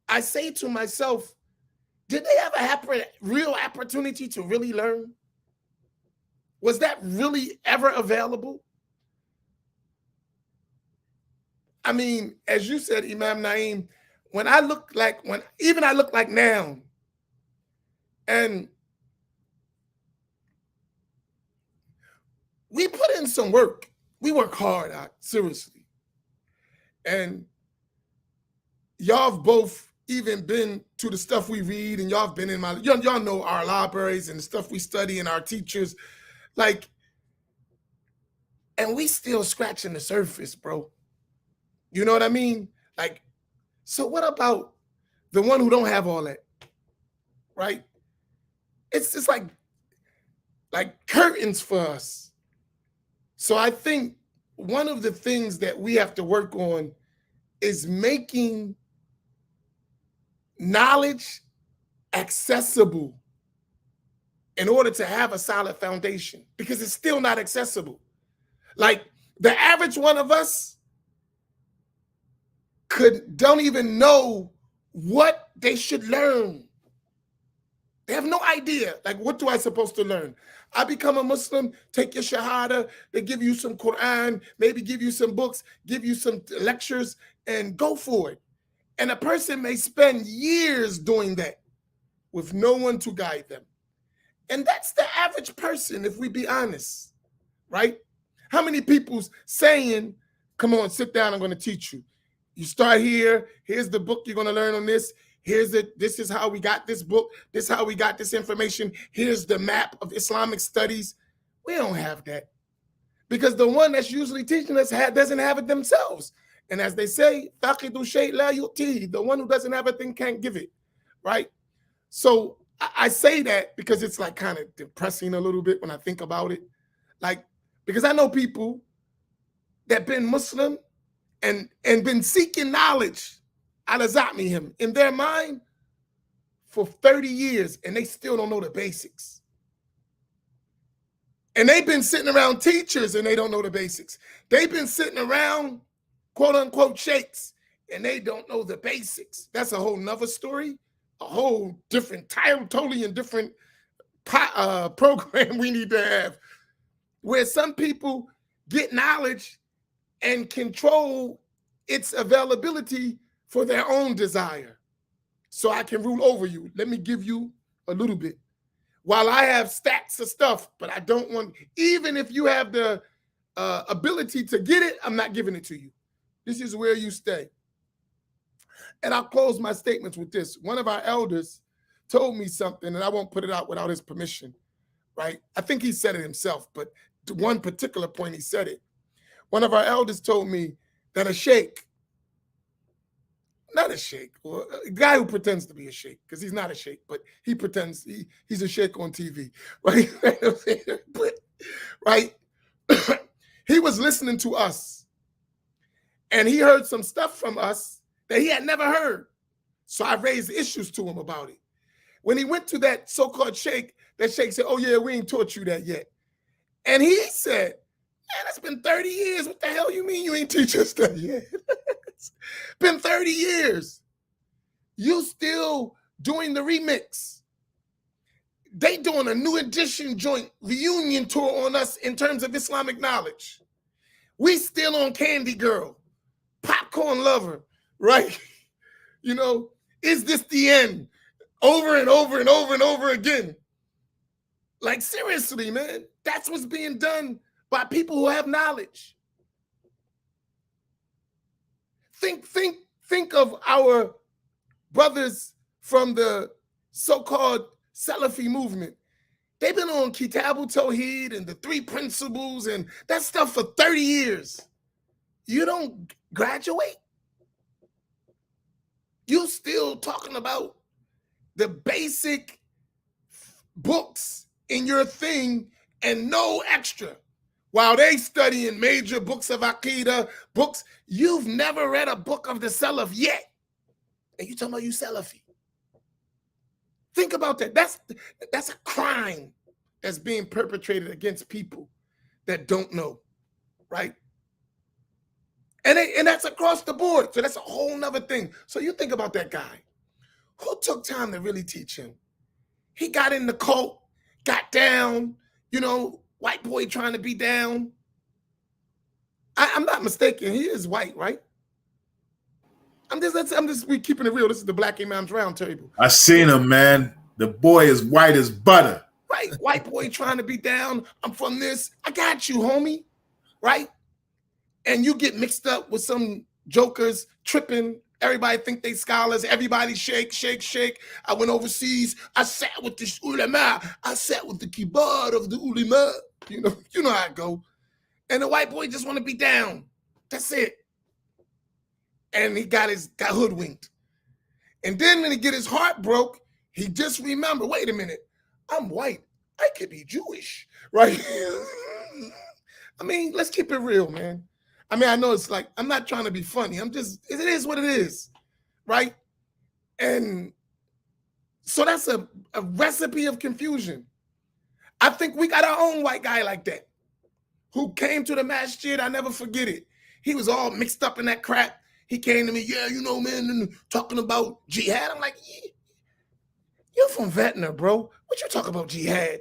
I say to myself, did they ever have a real opportunity to really learn? Was that really ever available? I mean, as you said, Imam Naeem, when I look like now, and we put in some work. We work hard, seriously. And y'all have both even been to the stuff we read, and y'all have been in y'all know our libraries and the stuff we study and our teachers, like, and we still scratching the surface, bro. You know what I mean? Like, so what about the one who don't have all that, right? It's just like curtains for us. So I think one of the things that we have to work on is making knowledge accessible in order to have a solid foundation, because it's still not accessible. Like, the average one of us don't even know what they should learn. They have no idea. Like, what do I supposed to learn? I become a Muslim, take your Shahada, they give you some Quran, maybe give you some books, give you some lectures, and go for it. And a person may spend years doing that with no one to guide them. And that's the average person, if we be honest, right? How many people's saying, come on, sit down, I'm going to teach you. You start here, here's the book you're going to learn on this. Here's it. This is how we got this book. This is how we got this information. Here's the map of Islamic studies. We don't have that, because the one that's usually teaching us doesn't have it themselves. And as they say, the one who doesn't have a thing can't give it, right? So I say that because it's like kind of depressing a little bit when I think about it. Like, because I know people that been Muslim and been seeking knowledge, al-azamihim, in their mind for 30 years, and they still don't know the basics. And they've been sitting around teachers and they don't know the basics. They've been sitting around quote unquote sheikhs and they don't know the basics. That's a whole nother story, a whole different title, totally and different program we need to have, where some people get knowledge and control its availability for their own desire. So I can rule over you. Let me give you a little bit. While I have stacks of stuff, but I don't want, even if you have the ability to get it, I'm not giving it to you. This is where you stay. And I'll close my statements with this. One of our elders told me something, and I won't put it out without his permission, right? I think he said it himself, but to one particular point he said it. One of our elders told me that a sheikh, not a sheikh, or a guy who pretends to be a sheikh, because he's not a sheikh, but he pretends he's a sheikh on TV, right? But, right? He was listening to us, and he heard some stuff from us that he had never heard. So I raised issues to him about it. When he went to that so-called sheikh, that sheikh said, oh yeah, we ain't taught you that yet. And he said, man, it's been 30 years. What the hell you mean you ain't teach us that yet? It's been 30 years. You still doing the remix. They doing a new edition joint reunion tour on us in terms of Islamic knowledge. We still on Candy Girl, Popcorn Lover, right? You know, is this the end? Over and over and over and over again. Like, seriously, man, that's what's being done by people who have knowledge. Think of our brothers from the so-called Salafi movement. They've been on Kitabul Tawheed and the 3 principles and that stuff for 30 years. You don't graduate? You still talking about the basic books in your thing and no extra. While they studying major books of Aqidah, books, you've never read a book of the Salaf yet. And you talking about you Salafi. Think about that. That's a crime that's being perpetrated against people that don't know, right? And that's across the board. So that's a whole nother thing. So you think about that guy. Who took time to really teach him? He got in the cult, got down, you know, white boy trying to be down. I'm not mistaken. He is white, right? We keeping it real. This is the Black Imam's Roundtable. I seen him, man. The boy is white as butter. Right. White boy trying to be down. I'm from this. I got you, homie. Right? And you get mixed up with some jokers tripping. Everybody think they scholars. Everybody shake, shake, shake. I went overseas. I sat with the ulama. I sat with the kibar of the ulama. You know how it go. And the white boy just want to be down. That's it. And he got hoodwinked. And then when he get his heart broke, he just remembered, wait a minute, I'm white. I could be Jewish, right? I mean, let's keep it real, man. I mean, I know it's like, I'm not trying to be funny. It is what it is, right? And so that's a recipe of confusion. I think we got our own white guy like that who came to the Masjid. I never forget it. He was all mixed up in that crap. He came to me, yeah, you know, man, and talking about jihad. I'm like, yeah, you're from Ventnor, bro. What you talking about jihad?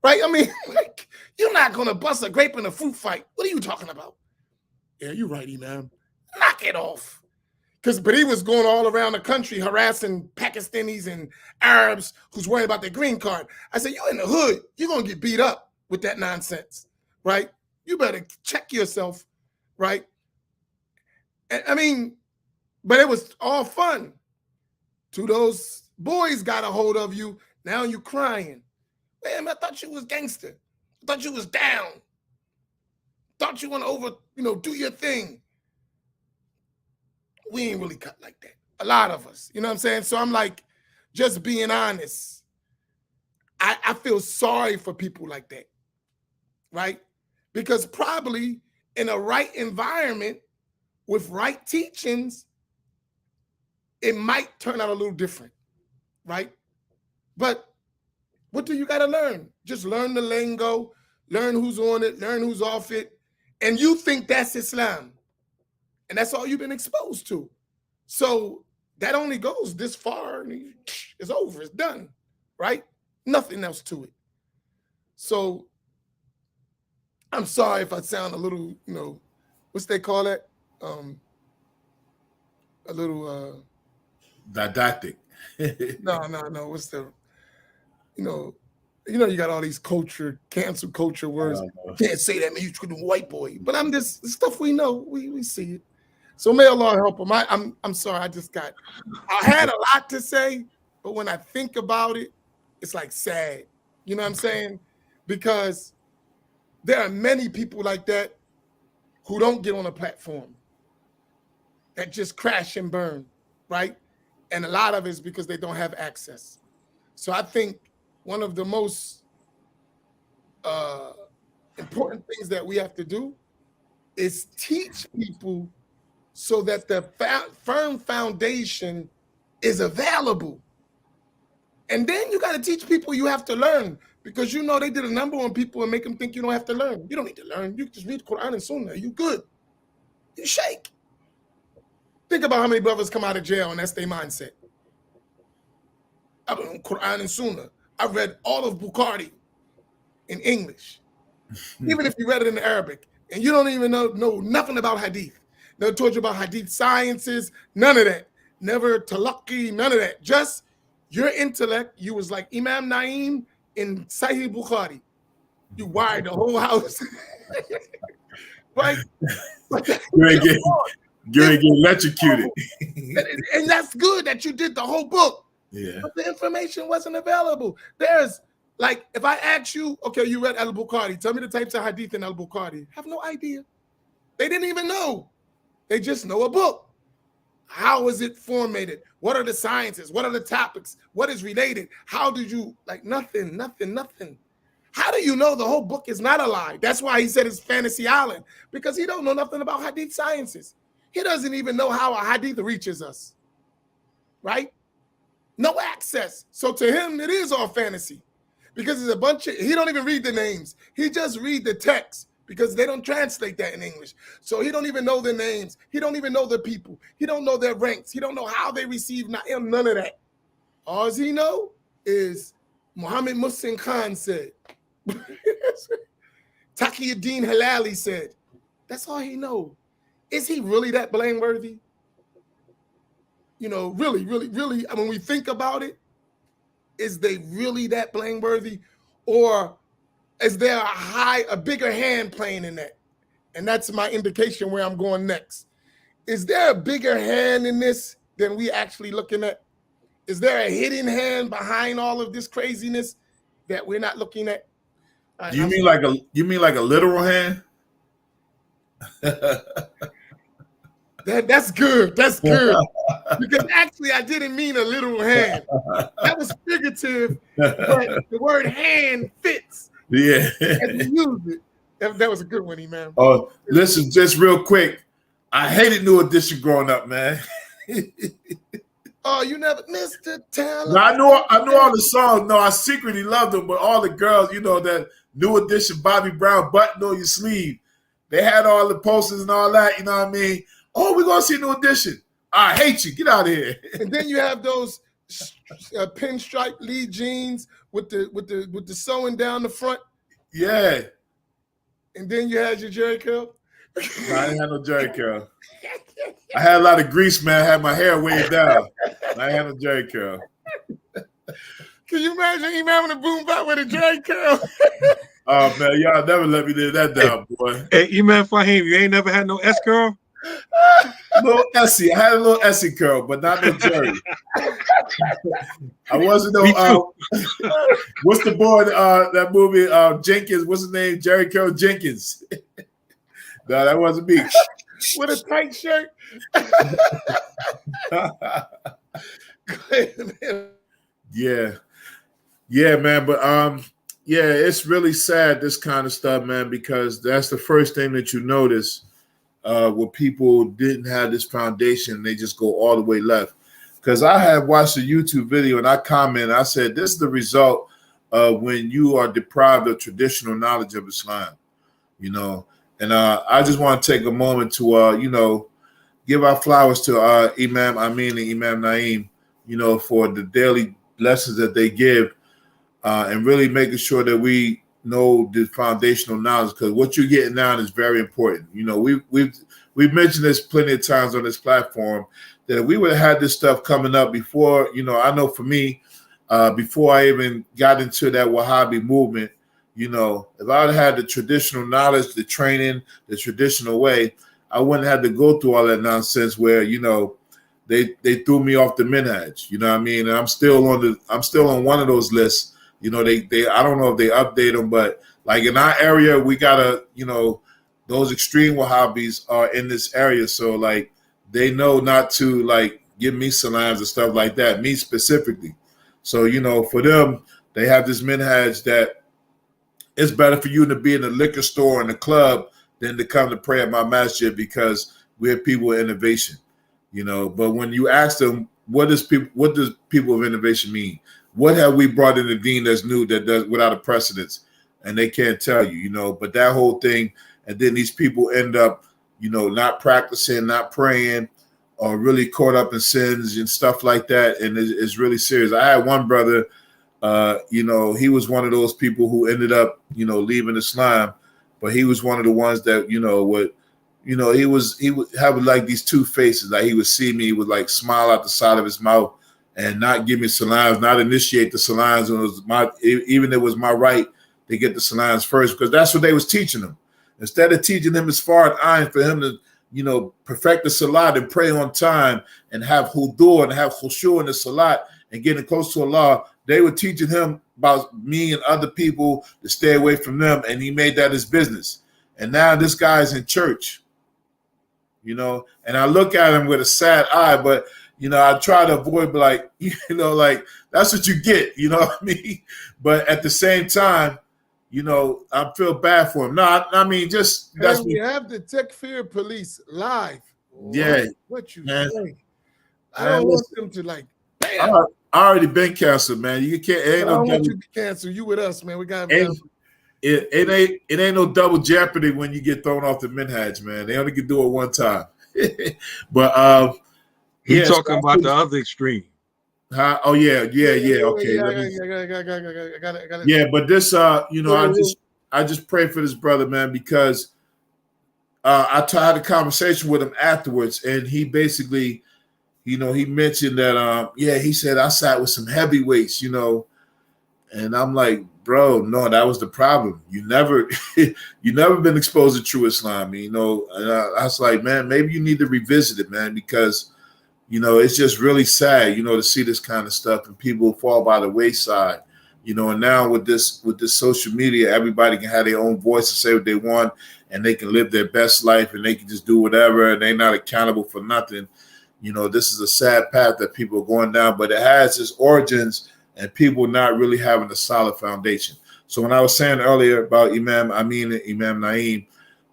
Right? I mean, like, you're not going to bust a grape in a fruit fight. What are you talking about? Yeah, you're right, Imam. Knock it off. But he was going all around the country harassing Pakistanis and Arabs who's worried about their green card. I said, you in the hood, you're going to get beat up with that nonsense, right? You better check yourself, right? I mean, but it was all fun. Till those boys got a hold of you, now you crying. Man, I thought you was gangster. I thought you was down. Thought you want to do your thing. We ain't really cut like that. A lot of us, you know what I'm saying? So I'm like, just being honest. I feel sorry for people like that, right? Because probably in a right environment with right teachings, it might turn out a little different, right? But what do you got to learn? Just learn the lingo, learn who's on it, learn who's off it. And you think that's Islam. And that's all you've been exposed to. So that only goes this far and it's over, it's done, right? Nothing else to it. So I'm sorry if I sound a little, what's they call that? A little didactic. No. What's the, you got all these cancel culture words. Can't say that, man. You treat a white boy. But I'm just stuff we know. We see it. So may Allah help him. I'm sorry, I had a lot to say, but when I think about it, it's like sad. You know what I'm saying? Because there are many people like that who don't get on a platform, that just crash and burn, right? And a lot of it is because they don't have access. So I think one of the most important things that we have to do is teach people so that the firm foundation is available. And then you got to teach people you have to learn, because you know they did a number on people and make them think you don't have to learn. You don't need to learn. You just read Quran and Sunnah. You good. You shake. Think about how many brothers come out of jail and that's their mindset. I've been on Quran and Sunnah. I read all of Bukhari in English. Even if you read it in Arabic and you don't even know nothing about hadith. Never told you about hadith sciences, none of that. Never talaqi, none of that. Just your intellect. You was like Imam Naim in Sahih Bukhari. You wired the whole house. Right? You're getting electrocuted. And that's good that you did the whole book. Yeah. But the information wasn't available. There's like, if I ask you, okay, you read Al-Bukhari, tell me the types of hadith in Al-Bukhari. Have no idea. They didn't even know. They just know a book. How is it formatted? What are the sciences? What are the topics? What is related? How did you, like, nothing. How do you know the whole book is not a lie? That's why he said it's Fantasy Island, because he don't know nothing about hadith sciences. He doesn't even know how a hadith reaches us, right? No access. So to him, it is all fantasy, because it's a bunch of, he don't even read the names. He just read the text, because they don't translate that in English. So he don't even know the names. He don't even know the people. He don't know their ranks. He don't know how they receive, none of that. All he know is Muhammad Muhsin Khan said. Taqiyuddin Halali said. That's all he know. Is he really that blameworthy? You know, really, when we think about it, is they really that blameworthy? Or is there a bigger hand playing in that? And that's my indication where I'm going next. Is there a bigger hand in this than we actually looking at? Is there a hidden hand behind all of this craziness that we're not looking at? Do you mean like a literal hand? That's good. That's good. Because actually, I didn't mean a literal hand. That was figurative, but the word hand fits. Yeah. And you used it. That was a good one, Imam. Oh, listen, just real quick. I hated New Edition growing up, man. Oh, you never, Mr. Taylor. No, I know all the songs. No, I secretly loved them, but all the girls, you know, that New Edition Bobby Brown button on your sleeve. They had all the posters and all that, you know what I mean? Oh, we're gonna see New Edition. I hate you. Get out of here. And then you have those pinstripe Lee jeans with the sewing down the front. Yeah. And then you had your Jerry curl. No, I didn't have no Jerry curl. I had a lot of grease, man. I had my hair way down. I had no Jerry curl. Can you imagine him having a boom bap with a Jerry curl? Oh man, y'all never let me live that down, boy. Hey, Imam Faheem, you ain't never had no S curl? Little Essie. I had a little Essie curl, but not no Jerry. I wasn't no what's the boy that movie Jenkins, what's his name? Jerry Curl Jenkins. No, that wasn't me. With a tight shirt. Yeah, man. But yeah, it's really sad, this kind of stuff, man, because that's the first thing that you notice where people didn't have this foundation. They just go all the way left. Because I had watched a YouTube video and I commented, I said, this is the result of when you are deprived of traditional knowledge of Islam, you know. And I just want to take a moment to, you know, give our flowers to Imam Amin and Imam Naim, you know, for the daily lessons that they give and really making sure that we know the foundational knowledge, because what you're getting now is very important. You know, we've mentioned this plenty of times on this platform that we would have had this stuff coming up before, you know, I know for me, before I even got into that Wahhabi movement. You know, if I would have had the traditional knowledge, the training, the traditional way, I wouldn't have to go through all that nonsense where, you know, they threw me off the minhaj. You know what I mean? And I'm still on one of those lists. You know, they I don't know if they update them, but like in our area, we gotta, you know, those extreme Wahhabis are in this area, so like they know not to like give me salams and stuff like that, me specifically. So, you know, for them, they have this minhaj that it's better for you to be in the liquor store and the club than to come to pray at my masjid because we're people of innovation, you know. But when you ask them, what does people of innovation mean? What have we brought in the deen that's new that does without a precedence? And they can't tell you, you know. But that whole thing, and then these people end up, you know, not practicing, not praying, or really caught up in sins and stuff like that. And it's really serious. I had one brother. You know, he was one of those people who ended up, you know, leaving Islam, but he was one of the ones that, you know, would, you know, he would have like these two faces. Like he would see me, he would like smile out the side of his mouth and not give me salams, not initiate the salams. And it was even it was my right to get the salams first, because that's what they was teaching him. Instead of teaching him as far as iron for him to, you know, perfect the salat and pray on time and have hudur and have khushu in the salat and getting close to Allah, they were teaching him about me and other people to stay away from them, and he made that his business. And now this guy's in church, you know, and I look at him with a sad eye, but, you know, I try to avoid, like, you know, like, that's what you get, you know what I mean? But at the same time, you know, I feel bad for him. No, I mean, just that's we have the Takfir police live. Yeah, what you man, say? I don't want them to like. Bam. I already been canceled, man. You can't. It ain't I don't no want double, you to cancel. You with us, man. We got it ain't no double jeopardy when you get thrown off the minhaj, man. They only can do it one time. But he's talking about the other extreme. Oh yeah. Okay. Yeah, but this, you know, I just pray for this brother, man, because I had a conversation with him afterwards, and he basically, you know, he mentioned that, he said I sat with some heavyweights, you know, and I'm like, bro, no, that was the problem. You never been exposed to true Islam, you know. And I was like, man, maybe you need to revisit it, man, because, you know, it's just really sad, you know, to see this kind of stuff and people fall by the wayside, you know. And now with this social media, everybody can have their own voice and say what they want, and they can live their best life, and they can just do whatever, and they're not accountable for nothing. You know, this is a sad path that people are going down, but it has its origins and people not really having a solid foundation. So when I was saying earlier about Imam Amin and Imam Naeem,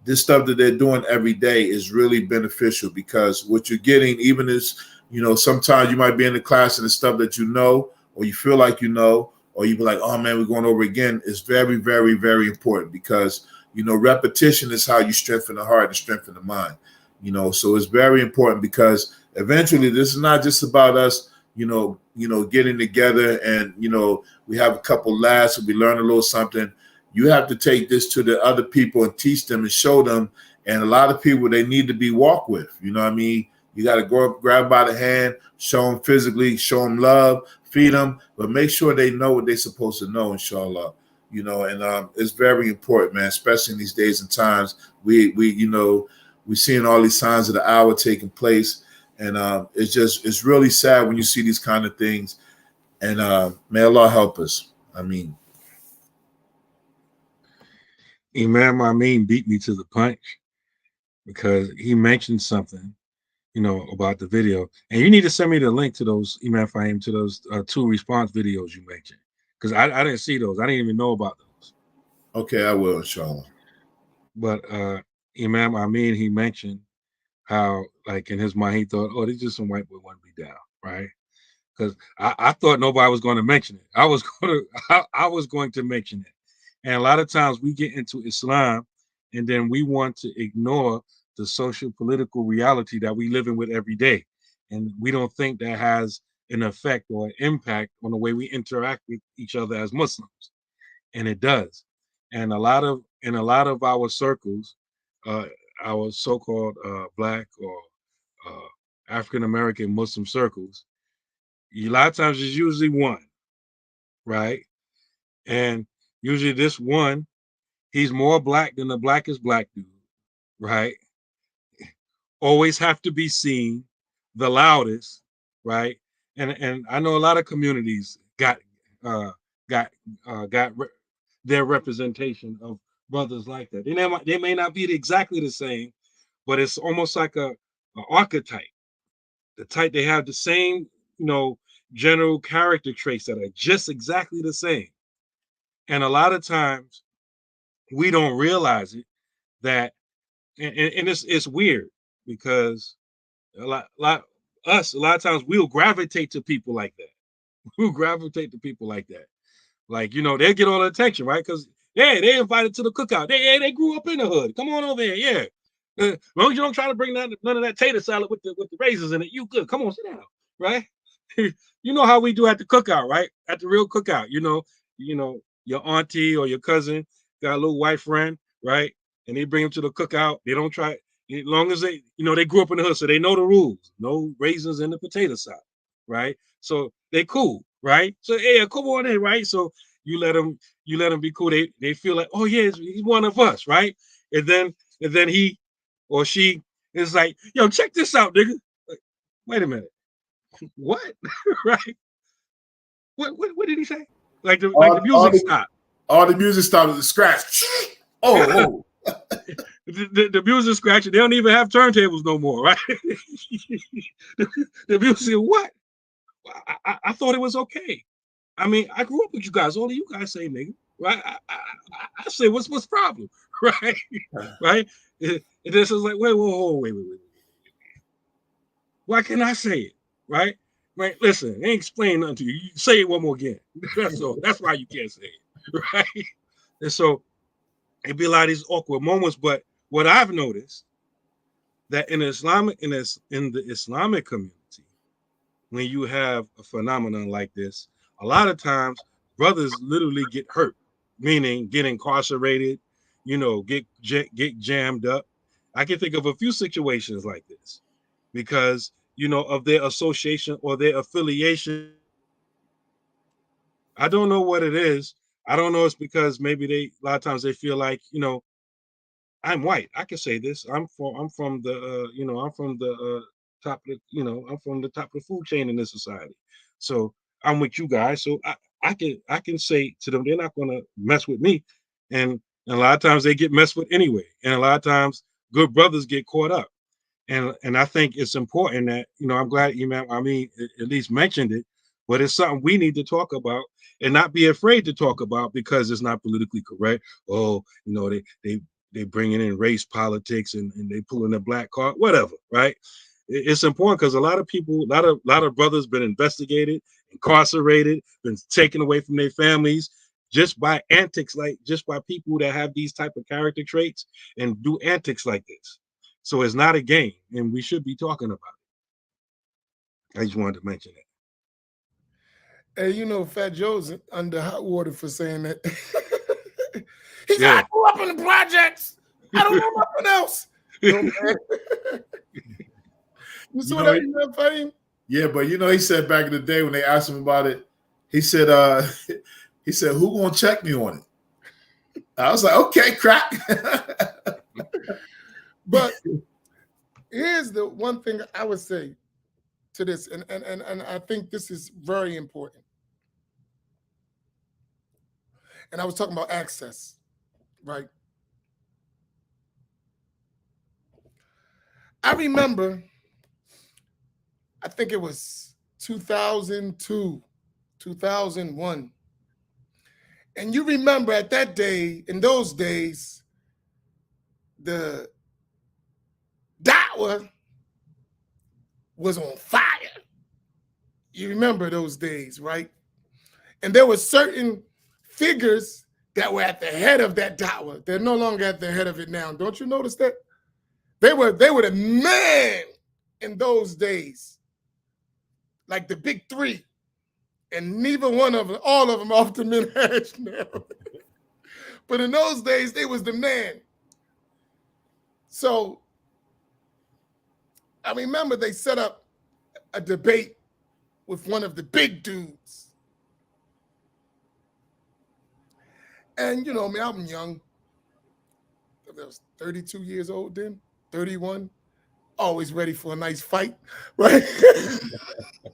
this stuff that they're doing every day is really beneficial, because what you're getting, even is, you know, sometimes you might be in the class and the stuff that you know, or you feel like you know, or you be like, oh man, we're going over again. It's very, very, very important, because, you know, repetition is how you strengthen the heart and strengthen the mind, you know. So it's very important, because eventually this is not just about us, you know, getting together and, you know, we have a couple laughs and we learn a little something. You have to take this to the other people and teach them and show them. And a lot of people, they need to be walked with, you know what I mean? You got to go up, grab by the hand, show them physically, show them love, feed them, but make sure they know what they're supposed to know, inshallah. You know, and it's very important, man, especially in these days and times. We you know, we're seeing all these signs of the hour taking place. And it's really sad when you see these kind of things. And may Allah help us. I mean, Imam Amin beat me to the punch, because he mentioned something, you know, about the video. And you need to send me the link to those, Imam Faheem, to those 2 response videos you mentioned, because I didn't see those. I didn't even know about those. Okay, I will, inshallah. But Imam Amin, he mentioned how, like, in his mind, he thought, oh, these just some white boy want to be down, right? Because I thought nobody was going to mention it. I was going to mention it. And a lot of times we get into Islam, and then we want to ignore the social political reality that we live in with every day. And we don't think that has an effect or an impact on the way we interact with each other as Muslims. And it does. And in a lot of our circles, our so-called Black or African-American Muslim circles, a lot of times it's usually one, right? And usually this one, he's more black than the blackest black dude, right? always have to be seen, the loudest, right? And I know a lot of communities got their representation of brothers like that. They may not be exactly the same, but it's almost like a archetype. The type they have the same, general character traits that are just exactly the same. And a lot of times we don't realize it that, and it's weird because a lot a lot of times we'll gravitate to people like that. We'll gravitate to people like that. Like, they'll get all the attention, right? Because they invited to the cookout. They grew up in the hood. Come on over here, yeah. As long as you don't try to bring none of that tater salad with the raisins in it, you good. Come on, sit down, right? You know how we do at the cookout, right? At the real cookout, your auntie or your cousin got a little white friend, right? And they bring them to the cookout. They don't try, as long as they grew up in the hood, so they know the rules. No raisins in the potato salad, right? So they cool, right? So yeah, come on in, right? So you let them be cool. They feel like, oh yeah, he's one of us, right? And then he or she is like, yo, check this out, nigga. Like, wait a minute, what? Right? What did he say? Like the music stopped. All the music started to scratch. Oh. The music scratching. They don't even have turntables no more, right? the music, what? I thought it was okay. I mean, I grew up with you guys. All of you guys say nigga, right? I say, what's the problem, right? Right? And this is like, wait. Why can't I say it, right? Right? Listen, they ain't explain nothing to you. You say it one more again. That's all. That's why you can't say it, right? And so it'd be a lot of these awkward moments. But what I've noticed that in the Islamic community, when you have a phenomenon like this, a lot of times brothers literally get hurt, meaning get incarcerated, get jammed up. I can think of a few situations like this because, of their association or their affiliation. I don't know what it is. I don't know. It's because maybe a lot of times they feel like, I'm white. I can say this. I'm from the top of I'm from the top of the food chain in this society. So I'm with you guys. So I can say to them, they're not gonna mess with me. And a lot of times they get messed with anyway. And a lot of times good brothers get caught up. And I think it's important that, I'm glad Imam Amin at least mentioned it, but it's something we need to talk about and not be afraid to talk about because it's not politically correct. Oh, they bringing in race politics and they pulling the black card, whatever, right? It's important because a lot of people, a lot of brothers been investigated, incarcerated, been taken away from their families just by antics, just by people that have these type of character traits and do antics like this. So it's not a game, and we should be talking about it. I just wanted to mention Hey, that. Fat Joe's under hot water for saying that. He said, I grew up in the projects. I don't know nothing else. You saw that, Faheem? Yeah, but he said back in the day when they asked him about it, he said, who gonna check me on it? I was like, okay, crack. But here's the one thing I would say to this, and I think this is very important. And I was talking about access, right? I remember, I think it was 2002, 2001. And you remember at that day, in those days, the da'wah was on fire. You remember those days, right? And there were certain figures that were at the head of that da'wah. They're no longer at the head of it now. Don't you notice that? They were the man in those days, like the big three. And neither one of them, all of them off the minhaj now. But in those days, they was the man. So I remember they set up a debate with one of the big dudes. And I'm young. I was 32 years old then, 31. always ready for a nice fight, right?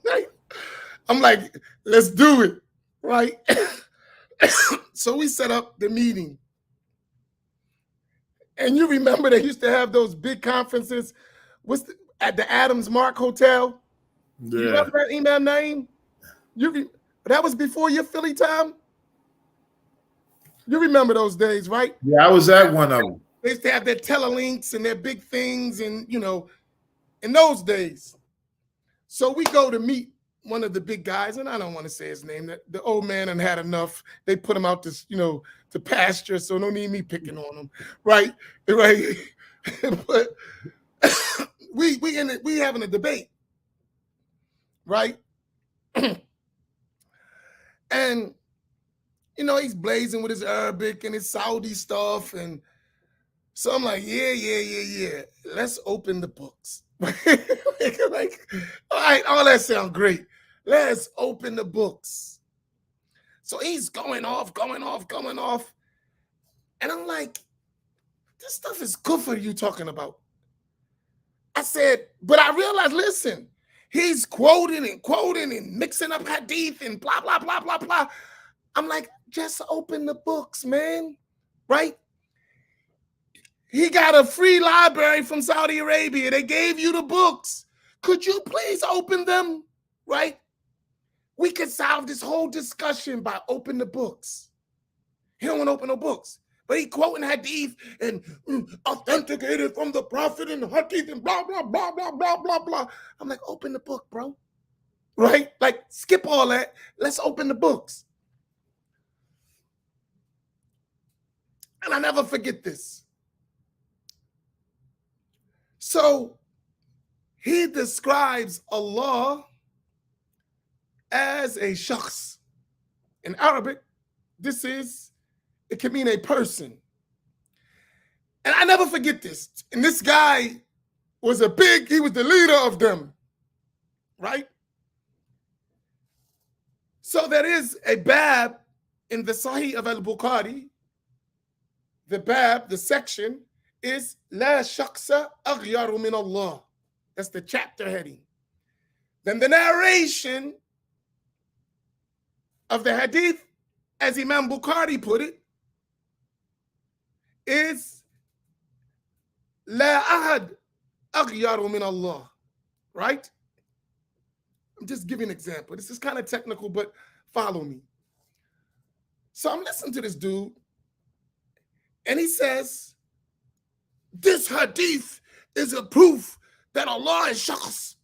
Right? I'm like, let's do it, right? So we set up the meeting. And you remember they used to have those big conferences at the Adams Mark Hotel? Yeah. You remember that Imam name? That was before your Philly time? You remember those days, right? Yeah, I was at one of them. They used to have their telelinks and their big things, and in those days. So we go to meet one of the big guys, and I don't want to say his name. That the old man had enough. They put him out to pasture, so no need me picking on him, right? Right. But we having a debate, right? And he's blazing with his Arabic and his Saudi stuff, and so I'm like, yeah. Let's open the books. Like, all right, all that sounds great. Let's open the books. So he's going off. And I'm like, this stuff is good for you talking about. I said, but I realized, listen, he's quoting and mixing up hadith and blah, blah, blah, blah, blah. I'm like, just open the books, man, right? He got a free library from Saudi Arabia. They gave you the books. Could you please open them, right? We could solve this whole discussion by opening the books. He don't want to open no books. But he quoting hadith and authenticated from the prophet and hadith and blah, blah, blah, blah, blah, blah, blah. I'm like, open the book, bro. Right? Like, skip all that. Let's open the books. And I never forget this. So he describes Allah as a shakhs. In Arabic, it can mean a person. And I never forget this. And this guy was he was the leader of them, right? So there is a bab in the Sahih of al-Bukhari. The section is La shakhsa aghyaru min Allah. That's the chapter heading. Then the narration of the hadith, as Imam Bukhari put it, is La ahad aghyaru min Allah. Right? I'm just giving an example. This is kind of technical, but follow me. So I'm listening to this dude, and he says, this hadith is a proof that Allah is shakhs.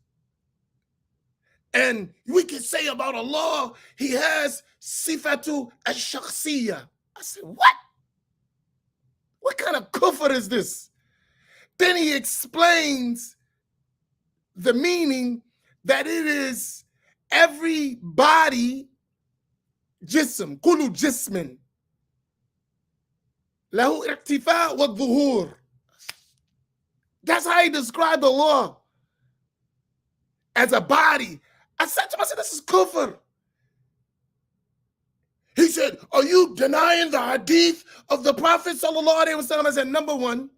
And we can say about Allah, he has sifatu al-shakhsiyya. I said, what? What kind of kufr is this? Then he explains the meaning that it is every body, jism, kulu jismin, lahu irtifa wa dhuhur. That's how he described Allah, as a body. I said to myself, this is kufr. He said, are you denying the hadith of the Prophet sallallahu alaihi wasallam? I said, number one,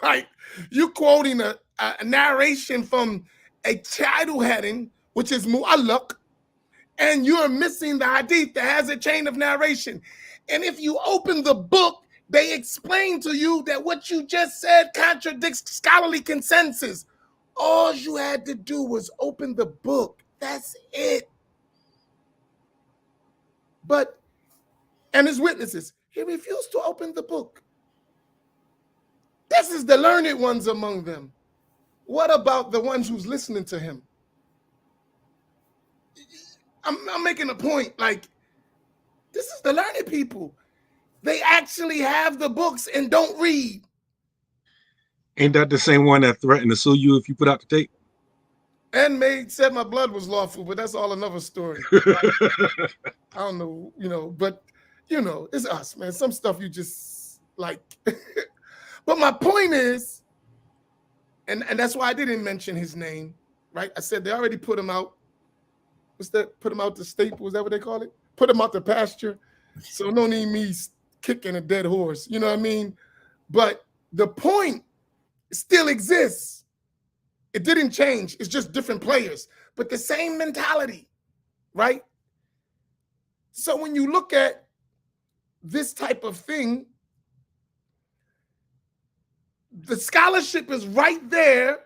right? You quoting a narration from a title heading, which is mu'allaq, and you're missing the hadith that has a chain of narration. And if you open the book, they explain to you that what you just said contradicts scholarly consensus. All you had to do was open the book. That's it. And his witnesses, he refused to open the book. This is the learned ones among them. What about the ones who's listening to him? I'm making a point, like, this is the learned people. They actually have the books and don't read. Ain't that the same one that threatened to sue you if you put out the tape? And said my blood was lawful, but that's all another story. I don't know, but it's us, man. Some stuff you just like. But my point is, and that's why I didn't mention his name, right? I said they already put him out. What's that? Put him out the staple? Is that what they call it? Put him out the pasture. So no need me kicking a dead horse. You know what I mean? But the point still exists. It didn't change. It's just different players, but the same mentality, right? So when you look at this type of thing, the scholarship is right there,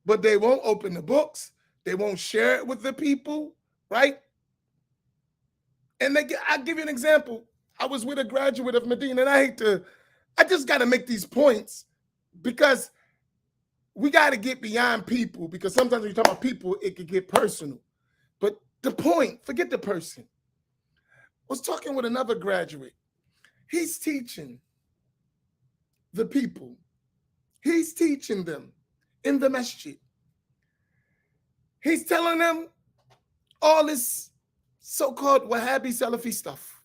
but they won't open the books. They won't share it with the people, right? And I'll give you an example. I was with a graduate of Medina, and I just got to make these points because we got to get beyond people, because sometimes when you talk about people, it can get personal. But the point, forget the person. I was talking with another graduate. He's teaching the people. He's teaching them in the masjid. He's telling them all this so-called Wahhabi Salafi stuff,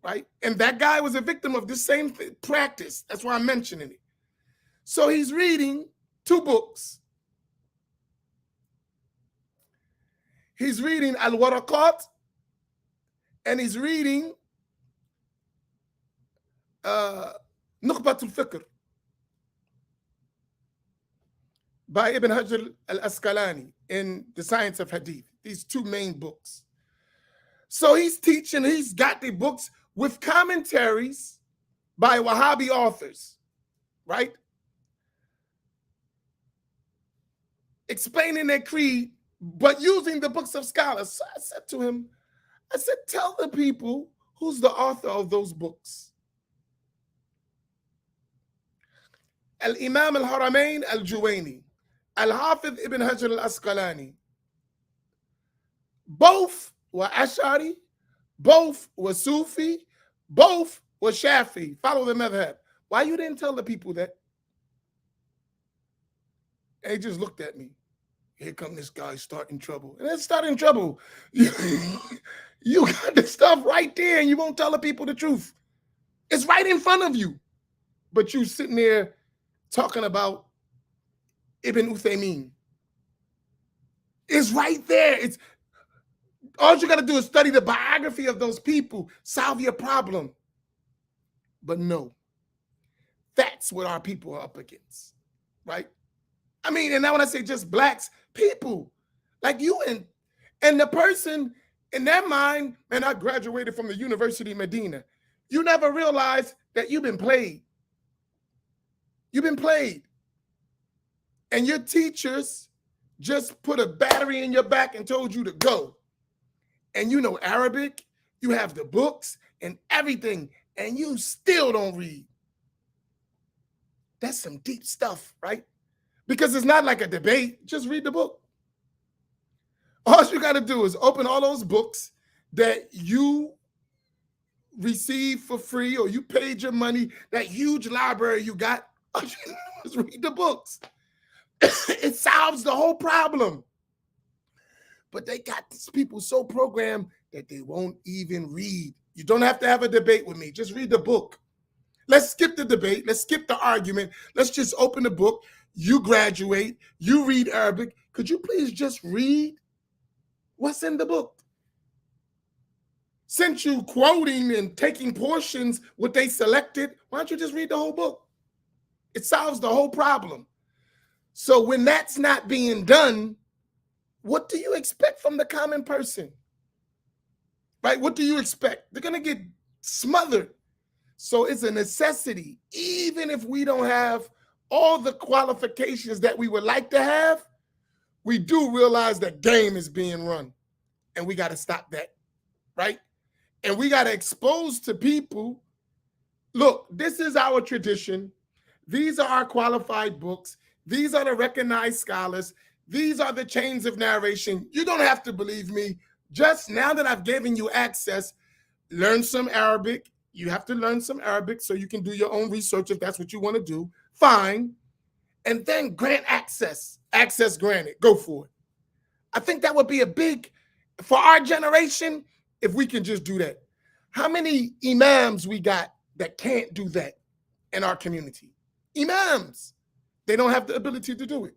right? And that guy was a victim of this same practice. That's why I'm mentioning it. So he's reading 2 books. He's reading Al-Waraqat, and he's reading Nukhbat al-Fikr by Ibn Hajar al-Asqalani in The Science of Hadith. These 2 main books. So he's teaching, he's got the books with commentaries by Wahhabi authors, right? Explaining their creed, but using the books of scholars. So I said to him, I said, tell the people who's the author of those books. Al-Imam al-Haramain al-Juwayni, Al-Hafidh Ibn Hajar al-Asqalani. Both were Ash'ari, both were Sufi, both were Shafi. Follow the madhab. Why you didn't tell the people that? And he just looked at me. Here come this guy starting trouble. And it's starting trouble. You got the stuff right there and you won't tell the people the truth. It's right in front of you. But you sitting there talking about Ibn Uthaymeen. It's right there. It's all you got to do is study the biography of those people, solve your problem. But no, that's what our people are up against, right? I mean, and now when I say just blacks, people like you and the person in their mind, man, I graduated from the University of Medina. You never realize that you've been played. You've been played. And your teachers just put a battery in your back and told you to go. And you know Arabic, you have the books and everything, and you still don't read. That's some deep stuff, right? Because it's not like a debate. Just read the book. All you got to do is open all those books that you receive for free or you paid your money, that huge library you got. All you got to do is read the books. It solves the whole problem. But they got these people so programmed that they won't even read. You don't have to have a debate with me. Just read the book. Let's skip the debate. Let's skip the argument. Let's just open the book. You graduate. You read Arabic. Could you please just read what's in the book? Since you quoting and taking portions what they selected, why don't you just read the whole book? It solves the whole problem. So when that's not being done, what do you expect from the common person? Right? What do you expect? They're going to get smothered. So it's a necessity. Even if we don't have all the qualifications that we would like to have, we do realize that game is being run. And we got to stop that. Right? And we got to expose to people, look, this is our tradition. These are our qualified books. These are the recognized scholars. These are the chains of narration. You don't have to believe me. Just now that I've given you access, learn some Arabic. You have to learn some Arabic so you can do your own research if that's what you want to do. Fine. And then grant access. Access granted. Go for it. I think that would be a big, for our generation, if we can just do that. How many imams we got that can't do that in our community? Imams. They don't have the ability to do it.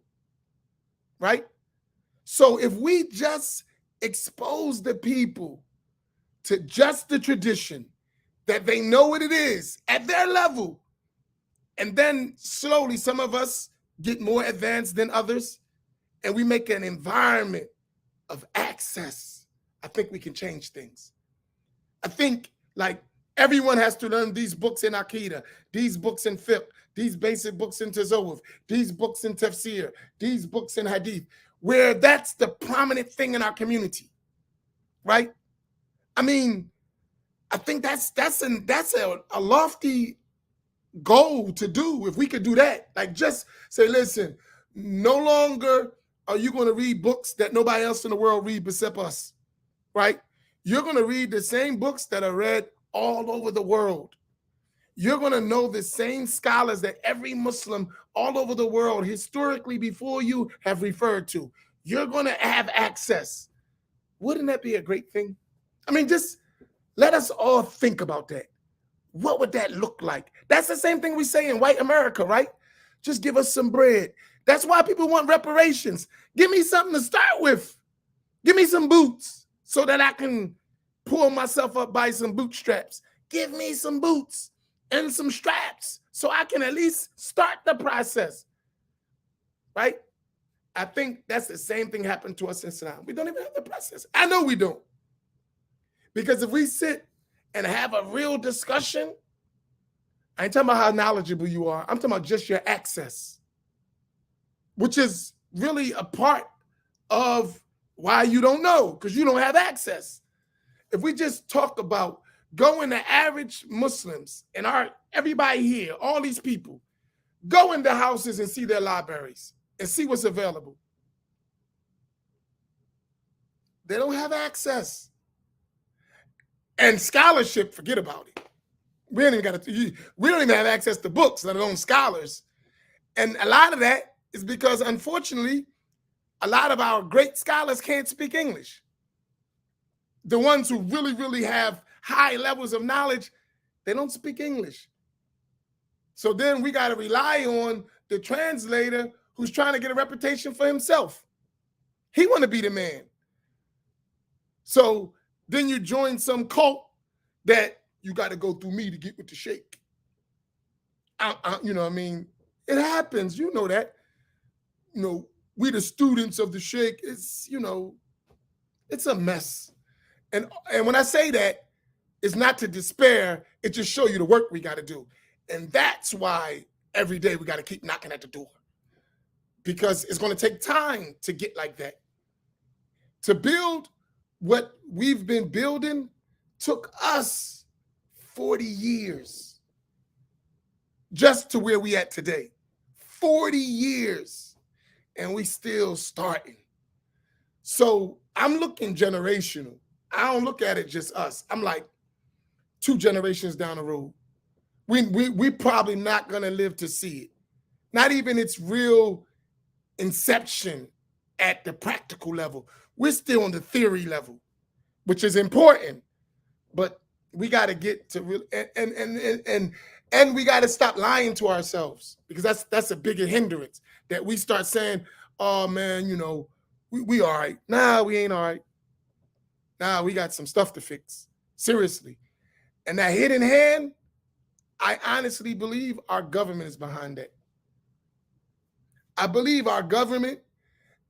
Right? So if we just expose the people to just the tradition, that they know what it is at their level, and then slowly some of us get more advanced than others, and we make an environment of access, I think we can change things. I think like everyone has to learn these books in Aqidah, these books in fiqh, these basic books in Tasawwuf, these books in Tafsir, these books in Hadith, where that's the prominent thing in our community, right? I mean, I think that's a lofty goal to do. If we could do that, like just say, listen, no longer are you going to read books that nobody else in the world read except us, right? You're going to read the same books that are read all over the world. You're going to know the same scholars that every Muslim all over the world historically before you have referred to. You're going to have access. Wouldn't that be a great thing? I mean, just let us all think about that. What would that look like? That's the same thing we say in white America, right? Just give us some bread. That's why people want reparations. Give me something to start with. Give me some boots so that I can pull myself up by some bootstraps. Give me some boots and some straps so I can at least start the process, right? I think that's the same thing happened to us in Islam. We don't even have the process. I know we don't. Because if we sit and have a real discussion, I ain't talking about how knowledgeable you are. I'm talking about just your access, which is really a part of why you don't know, because you don't have access. If we just talk about going to average Muslims and everybody here, all these people, go into houses and see their libraries and see what's available. They don't have access. And scholarship, forget about it. We don't even have access to books, let alone scholars. And a lot of that is because, unfortunately, a lot of our great scholars can't speak English. The ones who really, really have high levels of knowledge, they don't speak English. So then we got to rely on the translator who's trying to get a reputation for himself. He want to be the man. So then you join some cult that you got to go through me to get with the sheikh. You know what I mean? It happens. You know that. You know, we the students of the sheikh. It's, you know, it's a mess. And when I say that, it's not to despair. It just show you the work we got to do. And that's why every day we got to keep knocking at the door. Because it's going to take time to get like that. To build what we've been building took us 40 years just to where we at today. 40 years, and we still starting. So I'm looking generational. I don't look at it just us. I'm like 2 generations down the road. We probably not gonna live to see it. Not even its real inception at the practical level. We're still on the theory level, which is important, but we got to get to real and we got to stop lying to ourselves, because that's a bigger hindrance, that we start saying, oh man, you know, we all right. Nah, we ain't all right. Nah, we got some stuff to fix. Seriously. And that hidden hand, I honestly believe our government is behind that. I believe our government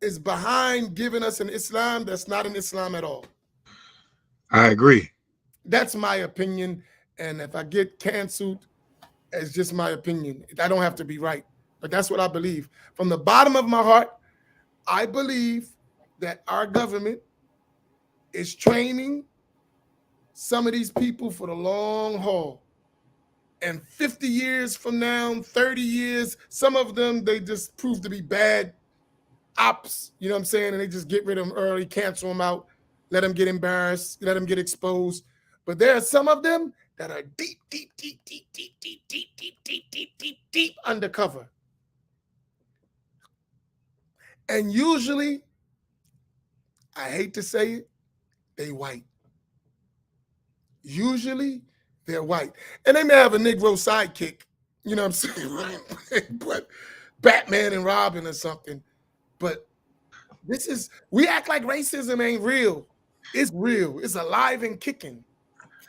is behind giving us an Islam that's not an Islam at all. I agree. That's my opinion. And if I get canceled, it's just my opinion. I don't have to be right, but that's what I believe. From the bottom of my heart, I believe that our government is training some of these people for the long haul. And 50 years from now, 30 years, some of them, they just prove to be bad ops, you know what I'm saying? And they just get rid of them early, cancel them out, let them get embarrassed, let them get exposed. But there are some of them that are deep undercover. And usually, I hate to say it, they white. Usually, they're white. And they may have a Negro sidekick, you know what I'm saying? Right? But Batman and Robin or something. But we act like racism ain't real. It's real. It's alive and kicking,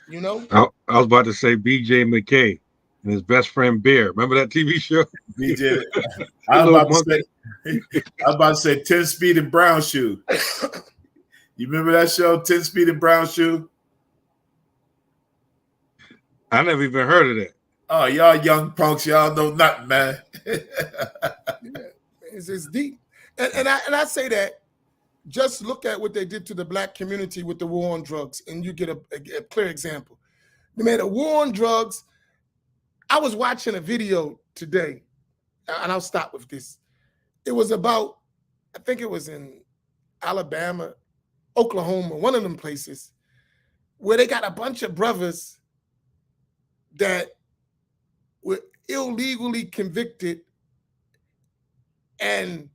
you know? I was about to say BJ McKay and his best friend Bear. Remember that TV show? BJ, I was about to say, I'm about to say 10 Speed and Brown Shoe. You remember that show, 10 Speed and Brown Shoe? I never even heard of that. Oh, y'all young punks, y'all know nothing, man. Yeah, it's deep. And I say that, just look at what they did to the black community with the war on drugs, and you get a clear example. They made a war on drugs. I was watching a video today, and I'll stop with this. It was about, I think it was in Alabama, Oklahoma, one of them places, where they got a bunch of brothers that were illegally convicted, and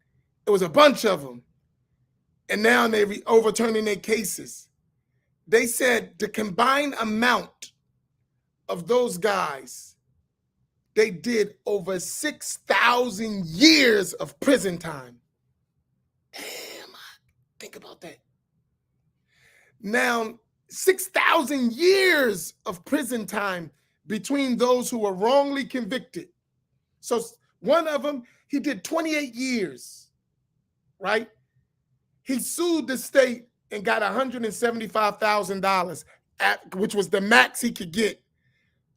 it was a bunch of them. And now they're overturning their cases. They said the combined amount of those guys, they did over 6,000 years of prison time. Damn, think about that. Now, 6,000 years of prison time between those who were wrongly convicted. So one of them, he did 28 years, right? He sued the state and got $175,000, which was the max he could get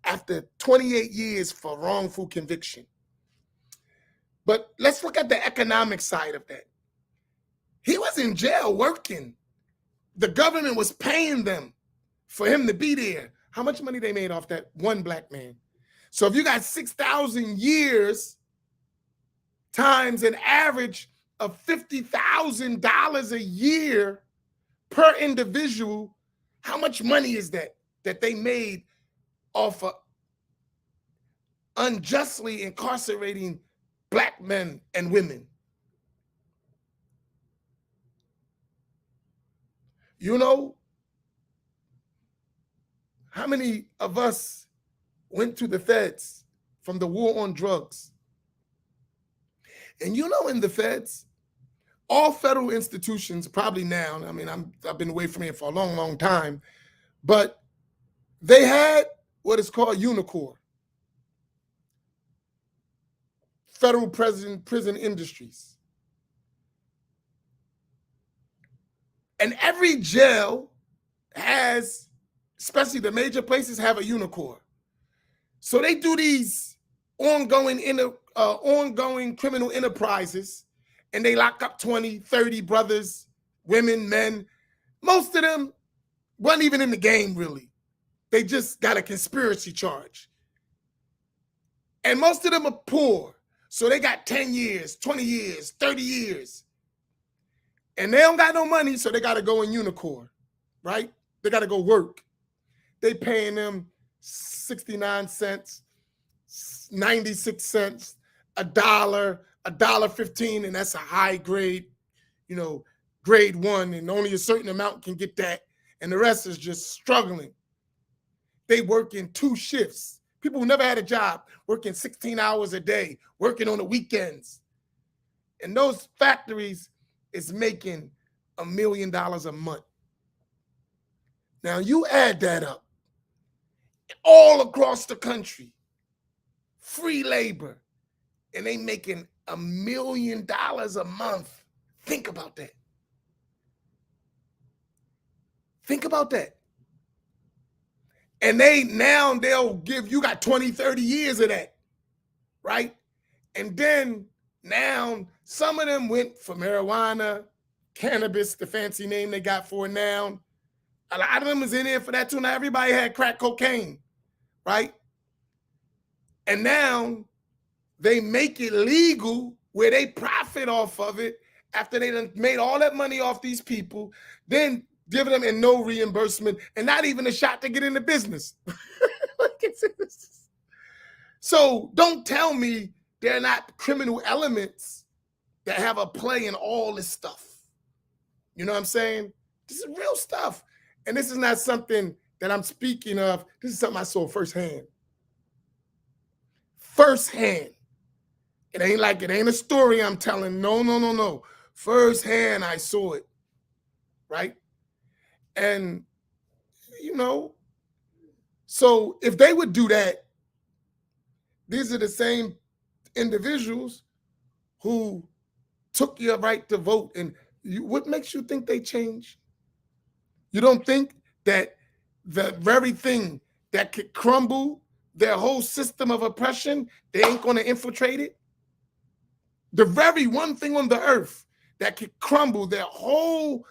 after 28 years for wrongful conviction. But let's look at the economic side of that. He was in jail working. The government was paying them for him to be there. How much money they made off that one black man? So if you got 6,000 years times an average of $50,000 a year per individual, how much money is that they made off of unjustly incarcerating black men and women? You know, how many of us went to the feds from the war on drugs? And you know, in the feds, all federal institutions, probably now, I mean, I've been away from here for a long, long time, but they had what is called UNICOR, Federal Prison Industries. And every jail has, especially the major places, have a UNICOR. So they do these ongoing criminal enterprises, and they lock up 20, 30 brothers, women, men. Most of them weren't even in the game, really. They just got a conspiracy charge. And most of them are poor. So they got 10 years, 20 years, 30 years. And they don't got no money, so they got to go in UNICOR, right? They got to go work. They paying them 69 cents, 96 cents, $1, $1.15, and that's a high grade, grade 1, and only a certain amount can get that, and the rest is just struggling. They work in 2 shifts. People who never had a job, working 16 hours a day, working on the weekends. And those factories is making $1 million a month. Now you add that up, all across the country, free labor, and they making $1 million a month. Think about that. Think about that. And they'll give, you got 20, 30 years of that, right? And then now some of them went for marijuana, cannabis, the fancy name they got for it now. A lot of them was in there for that too. Now everybody had crack cocaine, right? And now they make it legal where they profit off of it after they done made all that money off these people, then giving them and no reimbursement and not even a shot to get into business. So don't tell me they're not criminal elements that have a play in all this stuff. You know what I'm saying? This is real stuff. And this is not something that I'm speaking of. This is something I saw firsthand. Firsthand. It ain't a story I'm telling. No. Firsthand, I saw it. Right? And, so if they would do that, these are the same individuals who took your right to vote. And what makes you think they change? You don't think that the very thing that could crumble their whole system of oppression, they ain't going to infiltrate it? The very one thing on the earth that could crumble their whole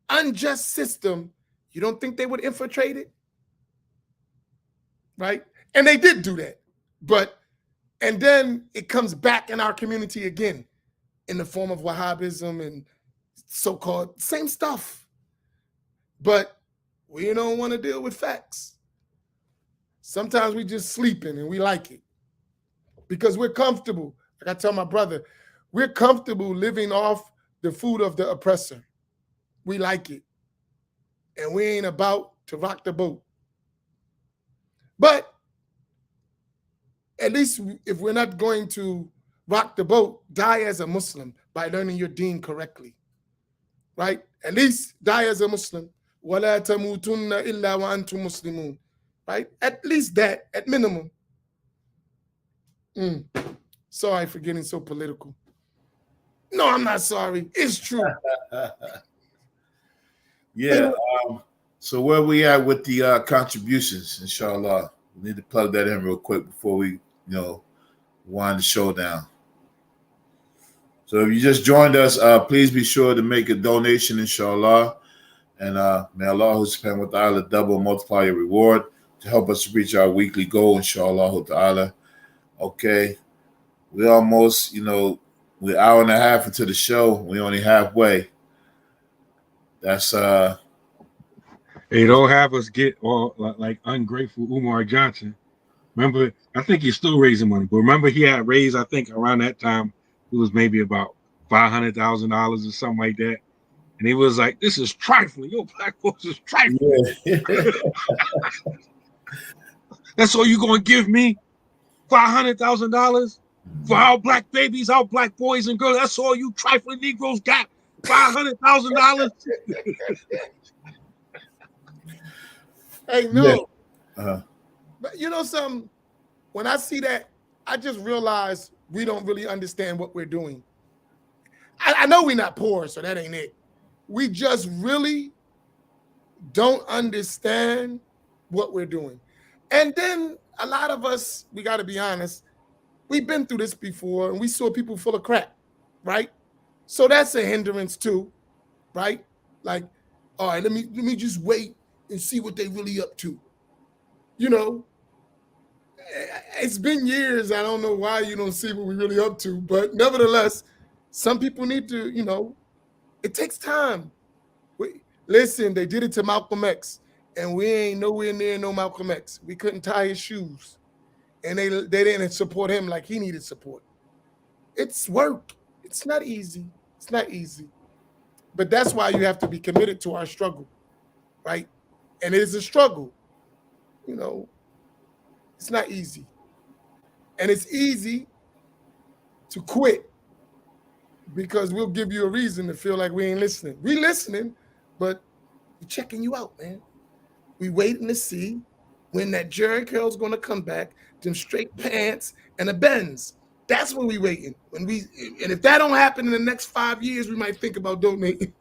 unjust system, you don't think they would infiltrate it? Right? And they did do that. And then it comes back in our community again in the form of Wahhabism and so-called same stuff. But we don't want to deal with facts. Sometimes we just sleeping and we like it because we're comfortable. Like I tell my brother, we're comfortable living off the food of the oppressor. We like it. And we ain't about to rock the boat. But at least if we're not going to rock the boat, die as a Muslim by learning your deen correctly. Right? At least die as a Muslim. وَلَا تَمُوتُنَّ إِلَّا وَأَنْتُمْ مُسْلِمُونَ. Right? At least that, at minimum. Sorry for getting so political. No, I'm not sorry. It's true. Yeah. So where we at with the contributions, inshallah? We need to plug that in real quick before we, wind the show down. So if you just joined us, please be sure to make a donation, inshallah. And may Allah subhanahu wa ta'ala double multiply your reward to help us reach our weekly goal, inshallah ta'ala. Okay. We almost, we're an hour and a half into the show. We only halfway. That's Hey, don't have us get all like ungrateful Umar Johnson. Remember, I think he's still raising money, but remember he had raised, I think around that time, it was maybe about $500,000 or something like that. And he was like, this is trifling. Yo, black folks is trifling. Yeah. That's all you going to give me? $500,000 for our black babies, our black boys and girls. That's all you trifling Negroes got? $500,000? Hey, no. Yeah. But you know something? When I see that, I just realize we don't really understand what we're doing. I know we're not poor, so that ain't it. We just really don't understand what we're doing. And then a lot of us, we got to be honest, we've been through this before and we saw people full of crap, right? So that's a hindrance too, right? Like, all right, let me just wait and see what they really up to. It's been years. I don't know why you don't see what we're really up to, but nevertheless, some people need to, it takes time. Listen, they did it to Malcolm X, and we ain't nowhere near no Malcolm X. We couldn't tie his shoes, and they didn't support him like he needed support. It's work. It's not easy. It's not easy. But that's why you have to be committed to our struggle, right? And it is a struggle. It's not easy. And it's easy to quit because we'll give you a reason to feel like we ain't listening. We listening, but we're checking you out, man. We waiting to see when that Jerry curl's going to come back, them straight pants and a Benz. That's when we waiting. And if that don't happen in the next 5 years, we might think about donating.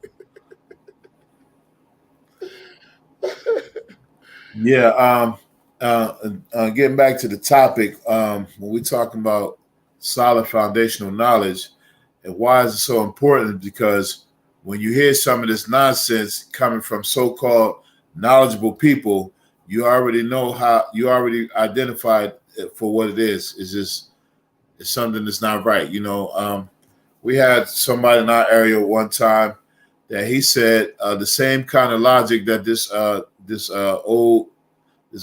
Yeah. Getting back to the topic, when we're talking about solid foundational knowledge, and why is it so important? Because when you hear some of this nonsense coming from so-called knowledgeable people, you already know you already identified it for what it is. It's something that's not right. We had somebody in our area one time that he said the same kind of logic that this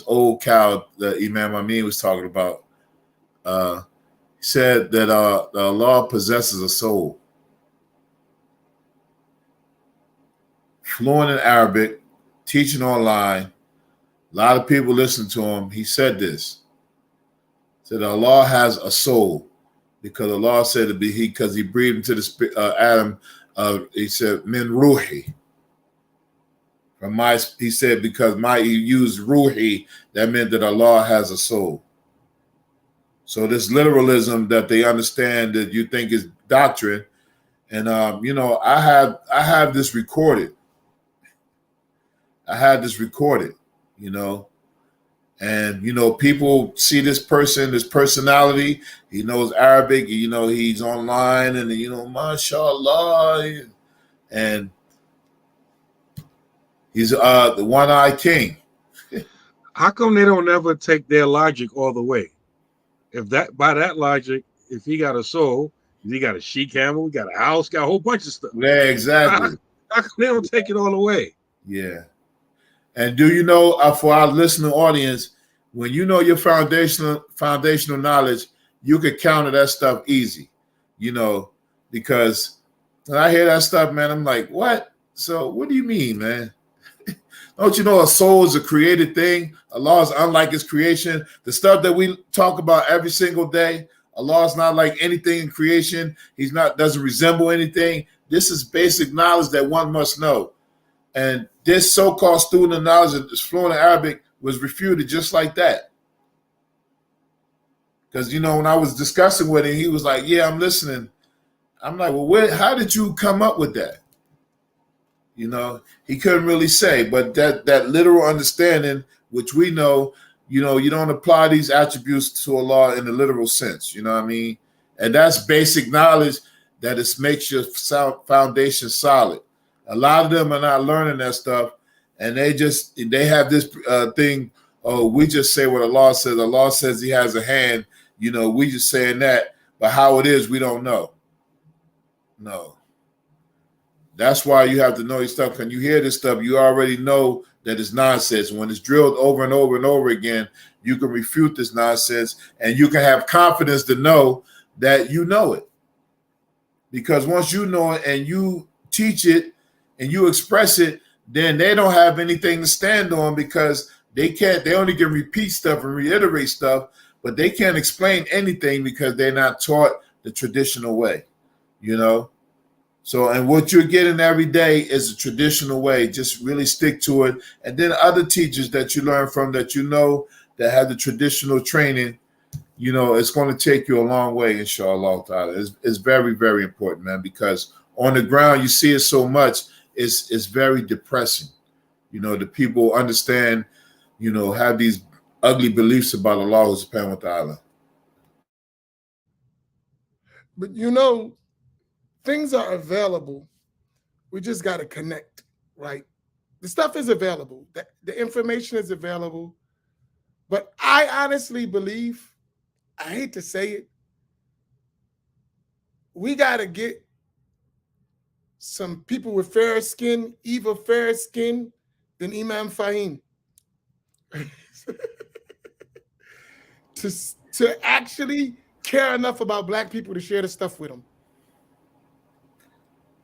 old cow that Imam Amin was talking about. He said that the Allah possesses a soul. Fluent in Arabic, teaching online. A lot of people listen to him. He said this. He said Allah has a soul because Allah said because he breathed into the Adam. He said min ruhi. He said because he used ruhi, that meant that Allah has a soul. So this literalism that they understand that you think is doctrine, And I have this recorded. I had this recorded, and people see this person, this personality. He knows Arabic, he's online, and mashallah, and he's the one-eyed king. How come they don't ever take their logic all the way? If that by that logic, if he got a soul, he got a she-camel, he got a house, got a whole bunch of stuff. Yeah, exactly. How come they don't take it all the way? Yeah. And do you know, for our listening audience, when you know your foundational knowledge, you could counter that stuff easy, because when I hear that stuff, man, I'm like, what? So what do you mean, man? Don't you know a soul is a created thing? Allah is unlike his creation. The stuff that we talk about every single day, Allah is not like anything in creation. He's not, doesn't resemble anything. This is basic knowledge that one must know. And this so-called student of knowledge that is fluent in Arabic was refuted just like that. Because, when I was discussing with him, he was like, yeah, I'm listening. I'm like, well, how did you come up with that? He couldn't really say, but that literal understanding, which we know, you don't apply these attributes to Allah in the literal sense, you know what I mean? And that's basic knowledge that makes your foundation solid. A lot of them are not learning that stuff, and they have this thing, we just say what Allah says. Allah says he has a hand, we just saying that, but how it is, we don't know. No. That's why you have to know your stuff. When you hear this stuff, you already know that it's nonsense. When it's drilled over and over and over again, you can refute this nonsense, and you can have confidence to know that you know it. Because once you know it and you teach it and you express it, then they don't have anything to stand on, because they only can repeat stuff and reiterate stuff, but they can't explain anything because they're not taught the traditional way, So, and what you're getting every day is a traditional way. Just really stick to it. And then other teachers that you learn from that that have the traditional training, it's going to take you a long way, inshallah ta'ala. It's very, very important, man, because on the ground, you see it so much, it's very depressing. The people understand, have these ugly beliefs about Allah subhanahu wa ta'ala. But things are available. We just got to connect, right? The stuff is available. The information is available. But I honestly believe, I hate to say it, we got to get some people with fairer skin, even fairer skin than Imam Faheem. to actually care enough about Black people to share the stuff with them.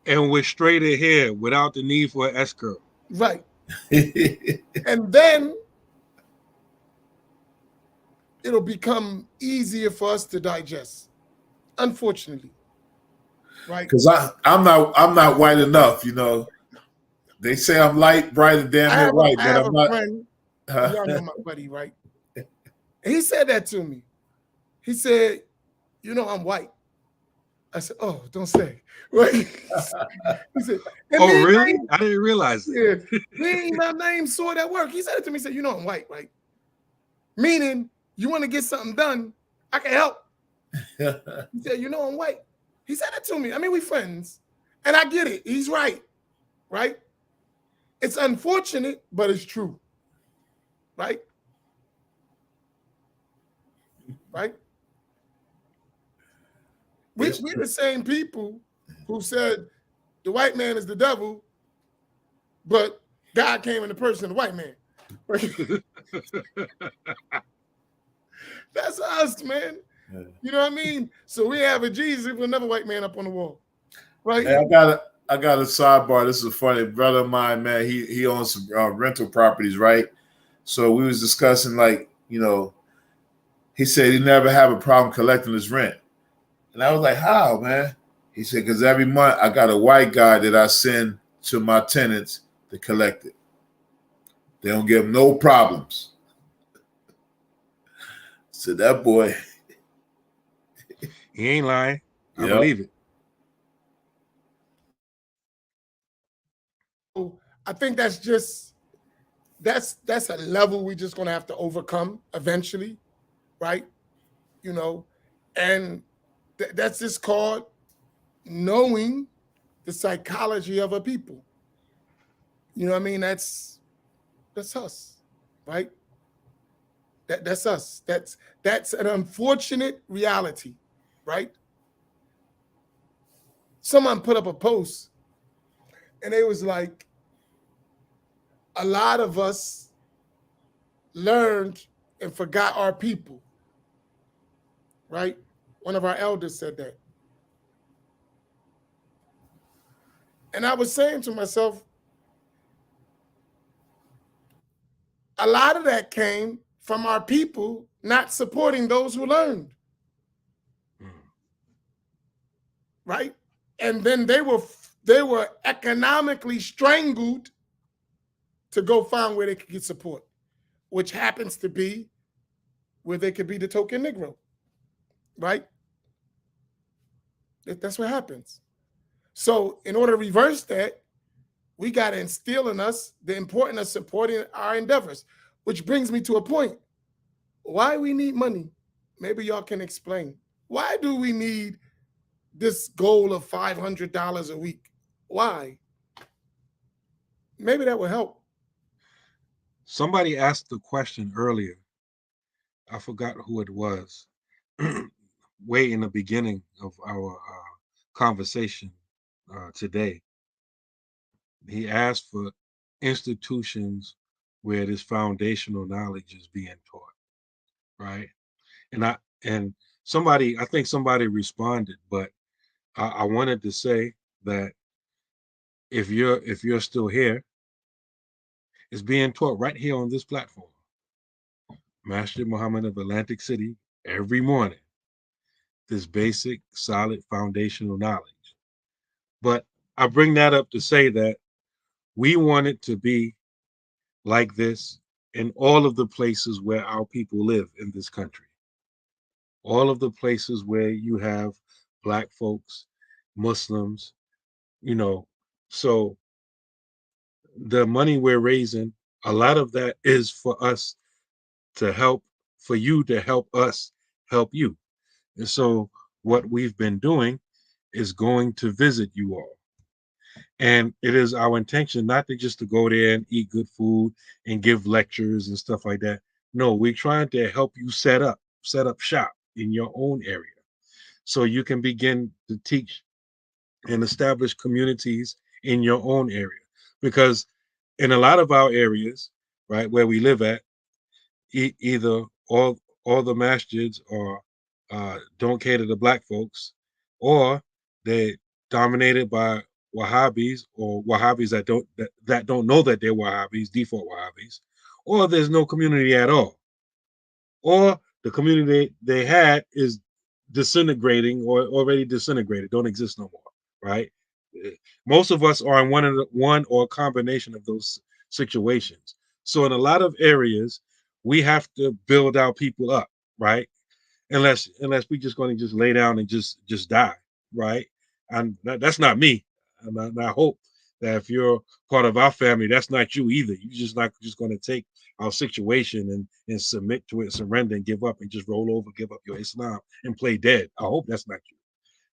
And with straighter hair without the need for an S-curl. Right. And then it'll become easier for us to digest, unfortunately. Right? Because I'm not white enough, They say I'm light, brighter, damn near white, but I'm not. Friend, y'all know my buddy, right? And he said that to me. He said, I'm white. I said, oh, don't say. Right? He said, oh, really? I didn't realize it. Yeah. My name saw that work. He said it to me. He said, I'm white, right? Meaning, you want to get something done, I can help. He said, I'm white. He said it to me. I mean, we friends. And I get it. He's right. Right? It's unfortunate, but it's true. Right? Right? We're the same people who said the white man is the devil, but God came in the person of the white man. That's us, man. Yeah. You know what I mean? So we have a Jesus with another white man up on the wall, right? Hey, I got a sidebar. This is a funny brother of mine, man. He owns some rental properties, right? So we was discussing, he said he never have a problem collecting his rent. And I was like, how, man? He said, because every month I got a white guy that I send to my tenants to collect it. They don't give him no problems. So that boy. He ain't lying. I believe it. I think that's just that's a level we're just gonna have to overcome eventually, right? You know, and that's just called knowing the psychology of a people. You know what I mean? That's us, right? That's us. That's an unfortunate reality, right? Someone put up a post and it was like a lot of us learned and forgot our people, right? One of our elders said that. And I was saying to myself, a lot of that came from our people not supporting those who learned, right? And then they were economically strangled to go find where they could get support, which happens to be where they could be the token Negro, right? That's what happens. So in order to reverse that, we got to instill in us the importance of supporting our endeavors, which brings me to a point. Why we need money? Maybe y'all can explain. Why do we need this goal of $500 a week? Why? Maybe that will help. Somebody asked the question earlier. I forgot who it was. Way in the beginning of our conversation today. He asked for institutions where this foundational knowledge is being taught, right? And I think somebody responded, but I wanted to say that if you're still here, it's being taught right here on this platform, Masjid Muhammad of Atlantic City, every morning. This basic, solid, foundational knowledge. But I bring that up to say that we want it to be like this in all of the places where our people live in this country. All of the places where you have Black folks, Muslims, you know. So the money we're raising, a lot of that is for us to help, for you to help us help you. And so what we've been doing is going to visit you all. And it is our intention not to just to go there and eat good food and give lectures and stuff like that. No, we're trying to help you set up shop in your own area so you can begin to teach and establish communities in your own area. Because in a lot of our areas, right, where we live at, either all the masjids are don't cater to Black folks, or they dominated by Wahhabis, or Wahhabis that don't know that they're Wahhabis, default Wahhabis, or there's no community at all, or the community they had is disintegrating or already disintegrated, don't exist no more, right? Most of us are in one or a combination of those situations. So in a lot of areas, we have to build our people up, right? Unless we just going to just lay down and just die, right? And that's not me. And I hope that if you're part of our family, that's not you either. You're just not just going to take our situation and submit to it, surrender and give up and just roll over, give up your Islam and play dead. I hope that's not you.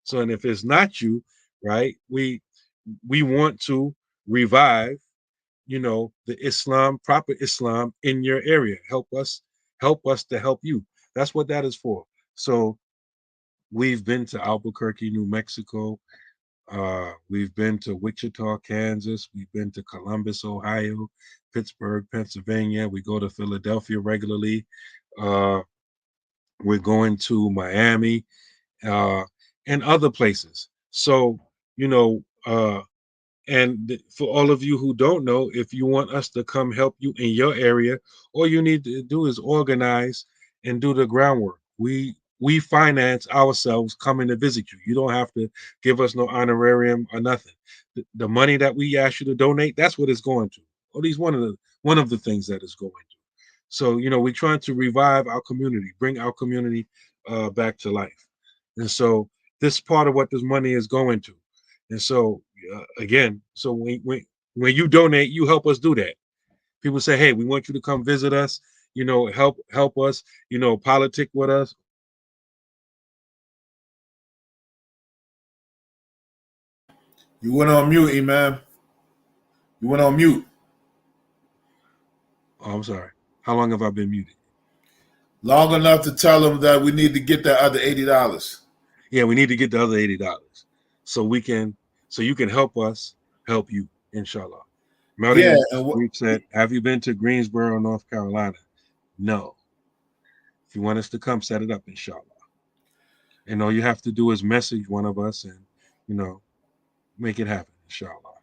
So, and if it's not you, right, we want to revive, the Islam, proper Islam in your area. Help us to help you. That's what that is for. So we've been to Albuquerque, New Mexico. We've been to Wichita, Kansas. We've been to Columbus, Ohio, Pittsburgh, Pennsylvania. We go to Philadelphia regularly. We're going to Miami and other places. So, and for all of you who don't know, if you want us to come help you in your area, all you need to do is organize and do the groundwork. We finance ourselves coming to visit you. You don't have to give us no honorarium or nothing. The money that we ask you to donate, that's what it's going to. Or at least one of the things that it's going to. So, we're trying to revive our community, bring our community back to life. And so this is part of what this money is going to. And so again, so When you donate, you help us do that. People say, hey, we want you to come visit us, help us, politic with us. You went on mute, Imam. You went on mute. Oh, I'm sorry. How long have I been muted? Long enough to tell them that we need to get that other $80. Yeah, we need to get the other $80 so you can help us help you, inshallah. Yeah, we've said, have you been to Greensboro, North Carolina? No. If you want us to come, set it up, inshallah. And all you have to do is message one of us and, make it happen, inshallah.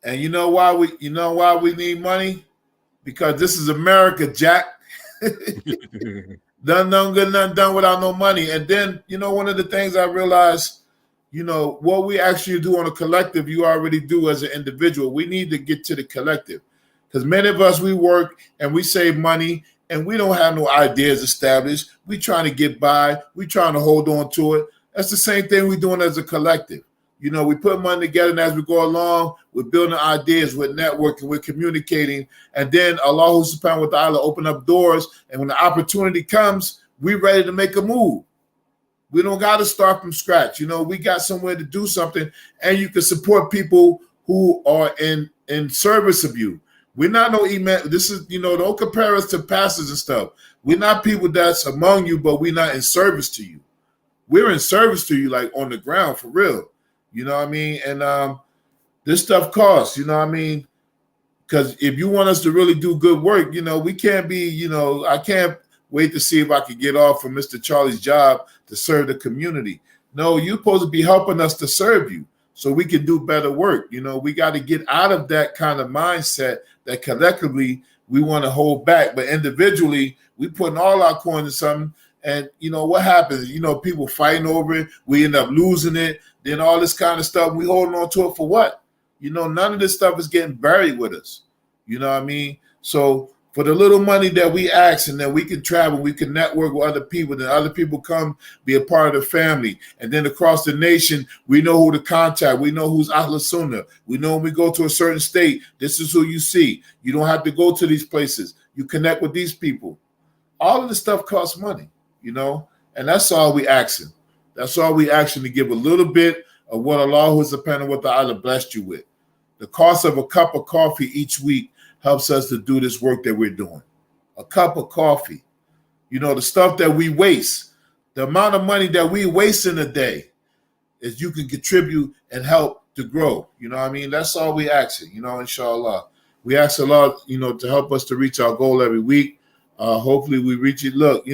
And you know why we need money? Because this is America, Jack. Nothing done without no money. And then, one of the things I realized, what we actually do on a collective, you already do as an individual. We need to get to the collective. Because many of us, we work and we save money and we don't have no ideas established. We trying to get by. We trying to hold on to it. That's the same thing we're doing as a collective. We put money together, and as we go along, we're building ideas, we're networking, we're communicating, and then Allah subhanahu wa ta'ala open up doors, and when the opportunity comes, we're ready to make a move. We don't got to start from scratch. We got somewhere to do something, and you can support people who are in service of you. We're not no email. This is, don't compare us to pastors and stuff. We're not people that's among you, but we're not in service to you. We're in service to you, like on the ground, for real. You know what I mean? And this stuff costs, you know what I mean? Because if you want us to really do good work, we can't be, I can't wait to see if I could get off from Mr. Charlie's job to serve the community. No, you're supposed to be helping us to serve you so we can do better work. We got to get out of that kind of mindset that collectively we want to hold back. But individually, we putting all our coins in something. And, what happens? People fighting over it. We end up losing it. Then all this kind of stuff, we holding on to it for what? None of this stuff is getting buried with us. You know what I mean? So for the little money that we ask, and then we can travel, we can network with other people, then other people come be a part of the family. And then across the nation, we know who to contact. We know who's Ahlul Sunnah. We know when we go to a certain state, this is who you see. You don't have to go to these places. You connect with these people. All of this stuff costs money, and that's all we asking. That's all we asking, to give a little bit of what Allah subhanahu wa ta'ala blessed you with. The cost of a cup of coffee each week helps us to do this work that we're doing. A cup of coffee. The stuff that we waste, the amount of money that we waste in a day, is you can contribute and help to grow. You know what I mean? That's all we asking, inshallah. We ask Allah, to help us to reach our goal every week. Hopefully we reach it. Look,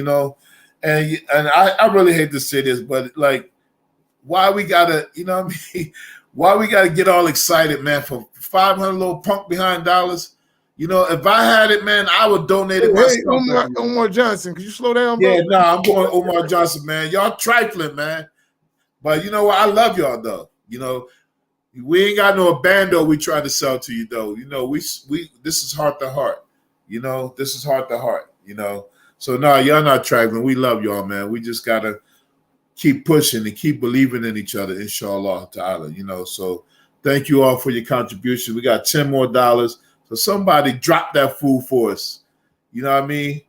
and I really hate to say this, but like, why we gotta, why we gotta get all excited, man, for 500 little punk behind dollars? If I had it, man, I would donate it myself. Hey, Omar Johnson, could you slow down, bro? Yeah, no, I'm going Omar Johnson, man. Y'all trifling, man. But you know what? I love y'all, though. We ain't got no bando we try to sell to you, though. We this is heart to heart. This is heart to heart. So no, y'all not trifling. We love y'all, man. We just gotta keep pushing and keep believing in each other, inshallah ta'ala. So thank you all for your contribution. We got $10 more. So somebody drop that food for us. You know what I mean?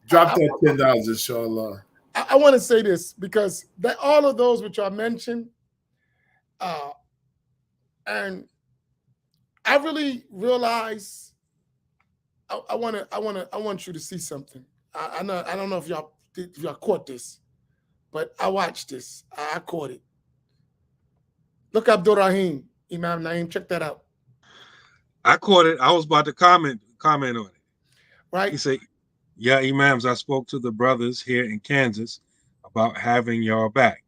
Drop that $10, inshallah. I want to say this because all of those which I mentioned, and I really realize I want you to see something. I don't know if y'all caught this, but I watched this. I caught it. Look, Abdurrahim, Imam Naeem, check that out. I caught it. I was about to comment on it. Right? He said, yeah, Imams, I spoke to the brothers here in Kansas about having y'all back.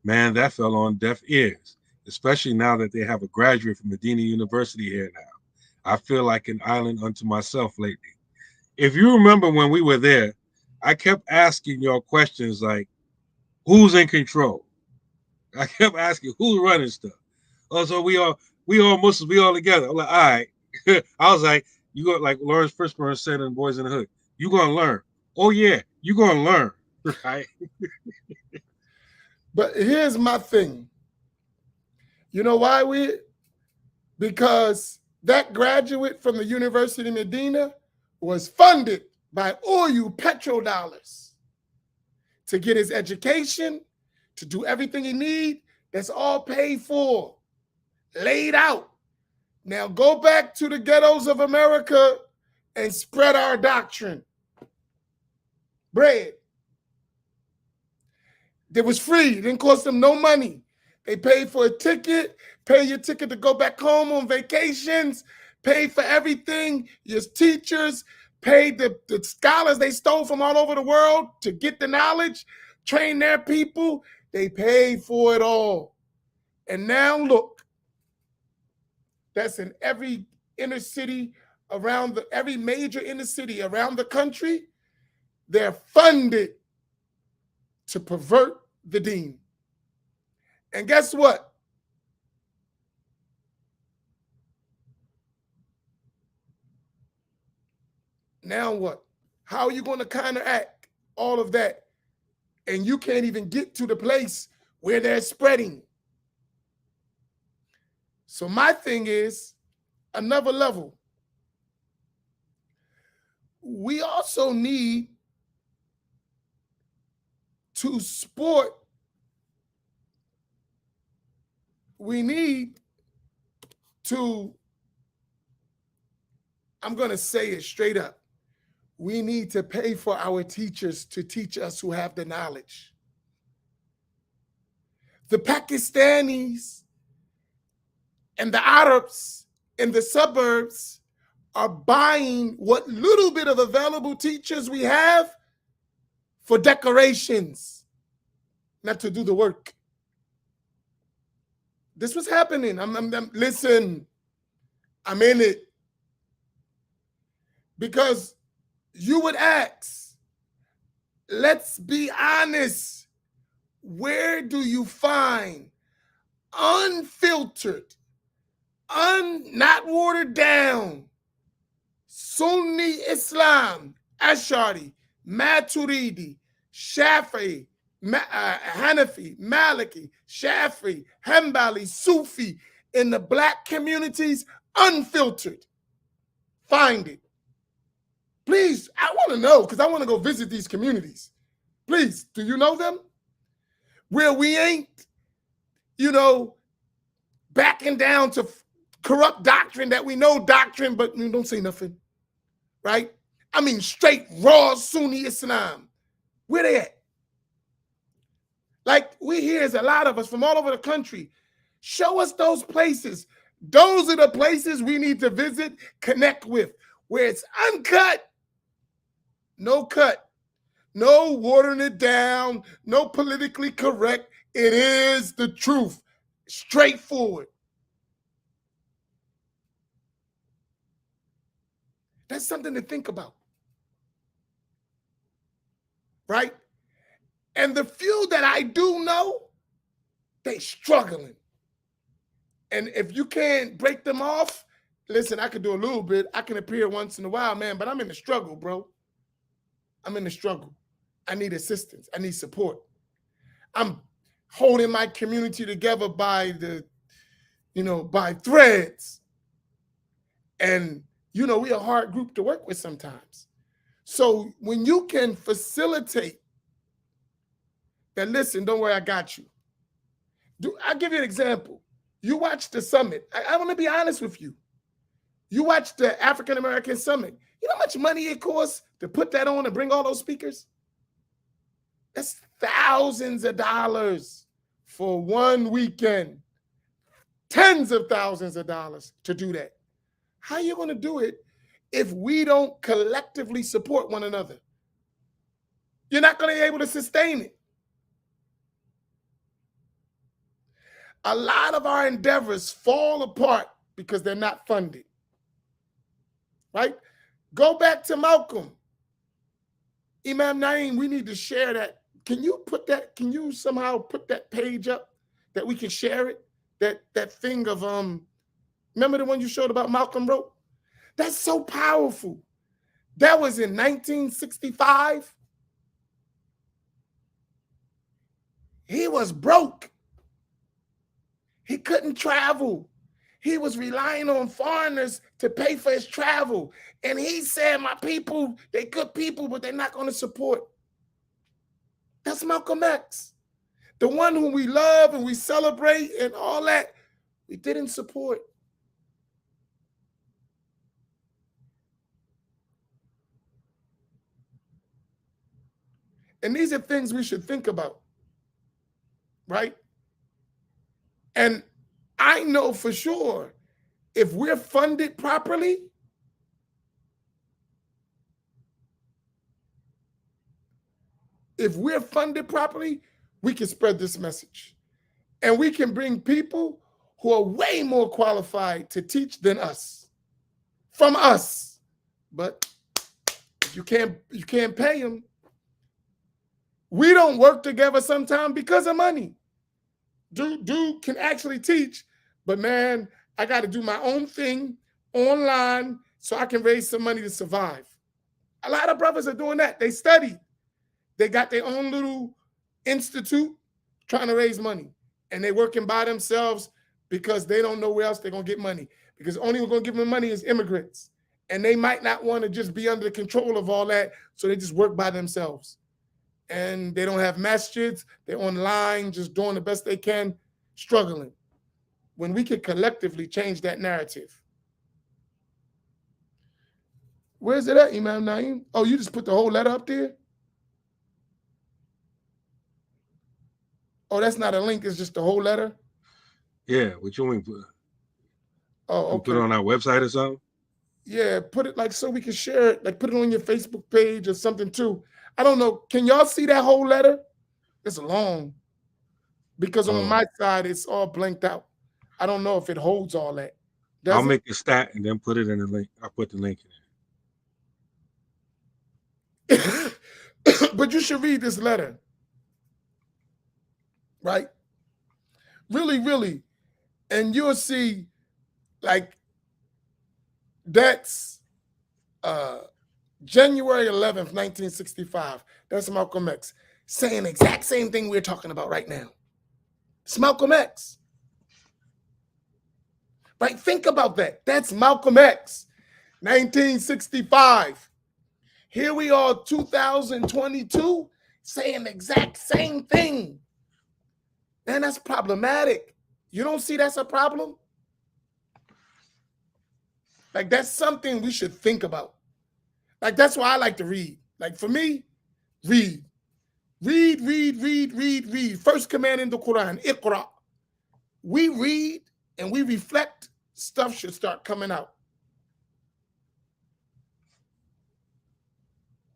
Man, that fell on deaf ears, especially now that they have a graduate from Medina University here now. I feel like an island unto myself lately. If you remember when we were there, I kept asking y'all questions like, who's in control? I kept asking, who's running stuff? Oh, so we all Muslims, we all together. I'm like, all right. I was like, you go, like Lawrence Fishburne said in Boys in the Hood, you gonna learn. Oh yeah, you gonna learn, right? But here's my thing. You know why because that graduate from the University of Medina was funded by oil petrodollars to get his education, to do everything he need. That's all paid for, laid out. Now go back to the ghettos of America and spread our doctrine. Bread. It was free. It didn't cost them no money. They paid for a ticket, pay your ticket to go back home on vacations, paid for everything. Your teachers paid the scholars they stole from all over the world to get the knowledge, train their people. They paid for it all. And now look, that's in every inner city around every major inner city around the country. They're funded to pervert the deen. And guess what? Now what? How are you going to counteract all of that? And you can't even get to the place where they're spreading. So my thing is another level. We also need to support. We need to, I'm going to say it straight up. We need to pay for our teachers to teach us who have the knowledge. The Pakistanis and the Arabs in the suburbs are buying what little bit of available teachers we have for decorations, not to do the work. This was happening. Listen, I'm in it. Because you would ask, let's be honest, where do you find unfiltered, not watered down, Sunni Islam, Ash'ari, Maturidi, Shafi'i, Hanafi, Maliki, Shafi'i, Hanbali, Sufi in the black communities, unfiltered? Find it. Please, I want to know because I want to go visit these communities. Please, do you know them? Where we ain't, backing down to corrupt doctrine that we know doctrine, but we don't say nothing, right? I mean, straight, raw Sunni Islam. Where they at? Like, we hear is a lot of us from all over the country. Show us those places. Those are the places we need to visit, connect with, where it's uncut, no cut, no watering it down, no politically correct. It is the truth, straightforward. That's something to think about, right? And the few that I do know, they struggling. And if you can't break them off, listen, I could do a little bit. I can appear once in a while, man, but I'm in the struggle, bro. I'm in the struggle. I need assistance. I need support. I'm holding my community together by by threads. And, we a hard group to work with sometimes. So when you can facilitate that, listen, don't worry, I got you. I'll give you an example. You watch the summit. I want to be honest with you. You watch the African American Summit. You know how much money it costs to put that on and bring all those speakers? That's thousands of dollars for one weekend. Tens of thousands of dollars to do that. How are you going to do it if we don't collectively support one another? You're not going to be able to sustain it. A lot of our endeavors fall apart because they're not funded, right? Go back to Malcolm. Imam Naeem, we need to share that. Can you somehow put that page up that we can share it? That thing of, remember the one you showed about Malcolm wrote? That's so powerful. That was in 1965. He was broke. He couldn't travel. he was relying on foreigners to pay for his travel. And he said, my people, they're good people, but they're not going to support. That's Malcolm X. The one whom we love and we celebrate and all that, we didn't support. And these are things we should think about, right? And I know for sure, if we're funded properly, we can spread this message. And we can bring people who are way more qualified to teach than us, from us. But you can't pay them. We don't work together sometimes because of money. Dude can actually teach, but man, I got to do my own thing online so I can raise some money to survive. A lot of brothers are doing that. They study. They got their own little institute trying to raise money. And they're working by themselves because they don't know where else they're going to get money. Because the only one going to give them money is immigrants. And they might not want to just be under the control of all that, so they just work by themselves. And they don't have masjids. They're online, just doing the best they can, struggling. When we could collectively change that narrative. Where's it at, Imam Naeem? Oh, you just put the whole letter up there? Oh, that's not a link. It's just the whole letter? Yeah, what you want to put? Oh, okay. Put it on our website or something? Yeah, put it like so we can share it. Like put it on your Facebook page or something too. I don't know. Can y'all see that whole letter? It's long. Because on my side, it's all blanked out. I don't know if it holds all that. I'll make a stat and then put it in the link. I'll put the link in. But you should read this letter. Right? Really, really. And you'll see, like, that's January 11th, 1965. That's Malcolm X saying the exact same thing we're talking about right now. It's Malcolm X. Right? Think about that. That's Malcolm X, 1965. Here we are, 2022, saying the exact same thing. Man, that's problematic. You don't see that's a problem? Like, that's something we should think about. Like, that's why I like to read. Like, for me, read. Read. First command in the Quran, Iqra. We read and we reflect, stuff should start coming out.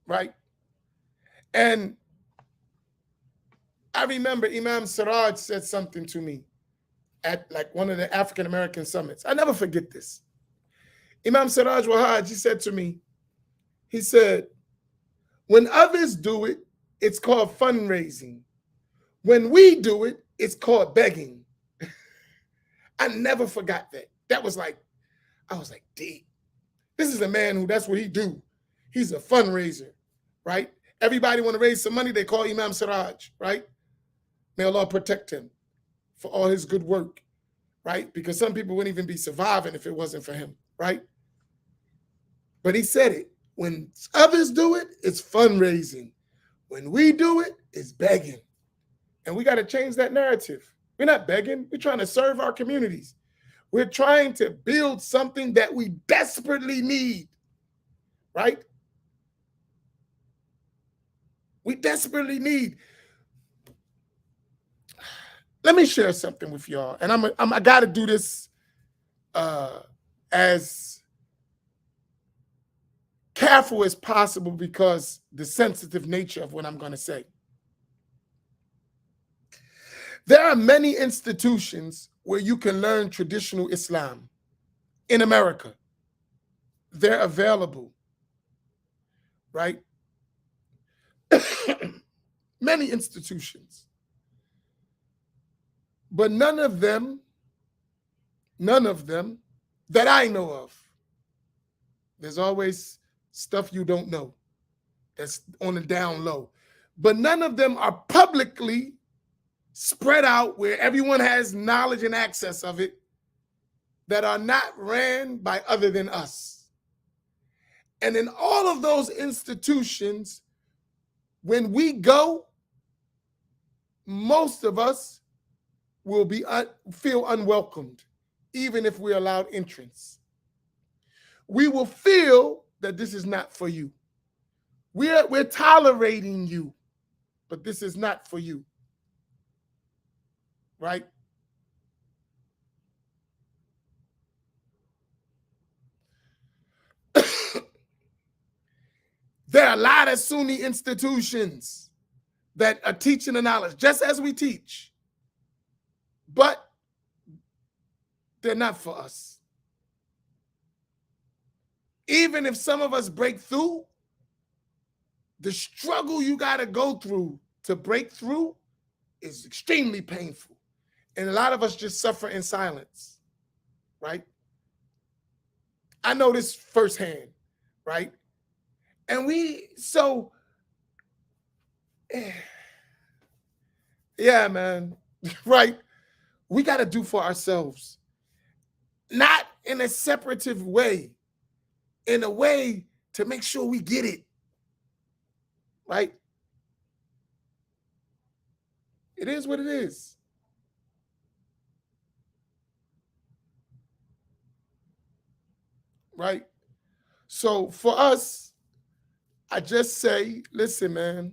Right? And I remember Imam Siraj said something to me at like one of the African-American summits. I never forget this. Imam Siraj Wahaj, he said to me, he said, when others do it, it's called fundraising. When we do it, it's called begging. I never forgot that. That was like, I was like, deep. This is a man who, that's what he do. He's a fundraiser, right? Everybody want to raise some money, they call Imam Siraj, right? May Allah protect him for all his good work, right? Because some people wouldn't even be surviving if it wasn't for him, right? But he said it. When others do it, it's fundraising. When we do it, it's begging. And we got to change that narrative. We're not begging. We're trying to serve our communities. We're trying to build something that we desperately need, right? We desperately need. Let me share something with y'all. And I got to do this as careful as possible because the sensitive nature of what I'm going to say. There are many institutions where you can learn traditional Islam in America. They're available, right? Many institutions. But none of them that I know of. There's always stuff you don't know that's on the down low. But none of them are publicly spread out where everyone has knowledge and access of it. that are not ran by other than us. And in all of those institutions, when we go, most of us will feel unwelcomed, even if we're allowed entrance. We will feel that this is not for you. We're tolerating you, but this is not for you. Right? There are a lot of Sunni institutions that are teaching the knowledge, just as we teach, but they're not for us. Even if some of us break through, the struggle you got to go through to break through is extremely painful. And a lot of us just suffer in silence, right? I know this firsthand, right? And yeah, man, right? We got to do for ourselves, not in a separative way, in a way to make sure we get it, right? It is what it is. Right? So for us, I just say, listen, man,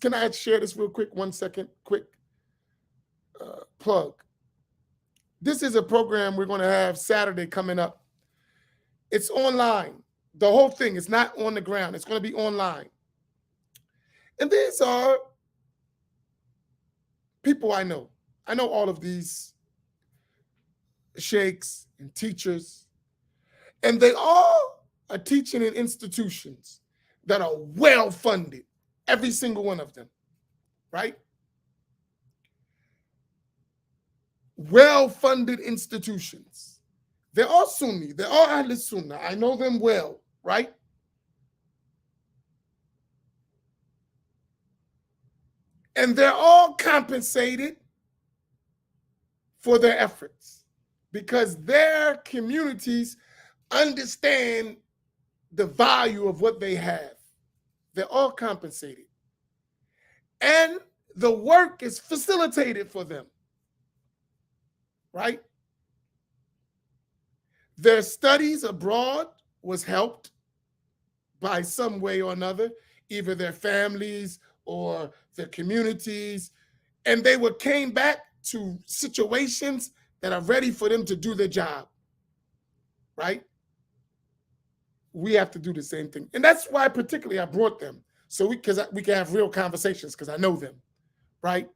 can I share this real quick? 1 second, quick plug. This is a program we're going to have Saturday coming up. It's online. The whole thing is not on the ground. It's going to be online. And these are people I know. I know all of these sheikhs and teachers, and they all are teaching in institutions that are well-funded, every single one of them, right? Well-funded institutions. They're all Sunni. They're all Ahl Sunnah. I know them well, right? And they're all compensated for their efforts because their communities understand the value of what they have. They're all compensated. And the work is facilitated for them, right? Their studies abroad was helped by some way or another, either their families or their communities, and they came back to situations that are ready for them to do their job, right? We have to do the same thing. And that's why particularly I brought them, so we can have real conversations because I know them, right?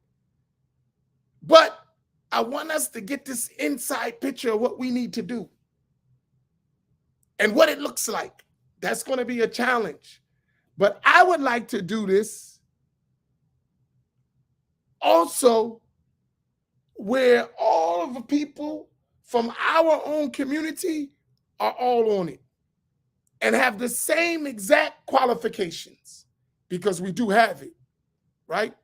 But I want us to get this inside picture of what we need to do and what it looks like. That's going to be a challenge. But I would like to do this also where all of the people from our own community are all on it and have the same exact qualifications, because we do have it, right?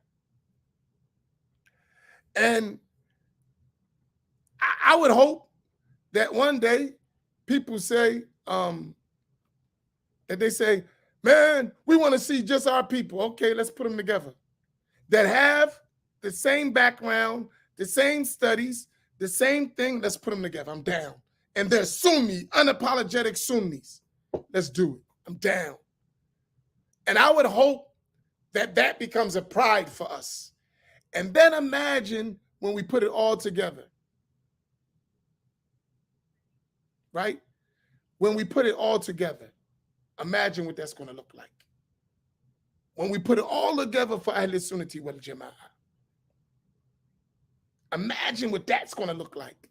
And I would hope that one day people say, that they say, man, we want to see just our people. Okay, let's put them together. That have the same background, the same studies, the same thing. Let's put them together. I'm down. And they're Sunni, unapologetic Sunnis. Let's do it. I'm down. And I would hope that that becomes a pride for us. And then imagine when we put it all together, right? When we put it all together, imagine what that's going to look like. When we put it all together for Ahl Sunnati wal Jama'ah. Imagine what that's going to look like.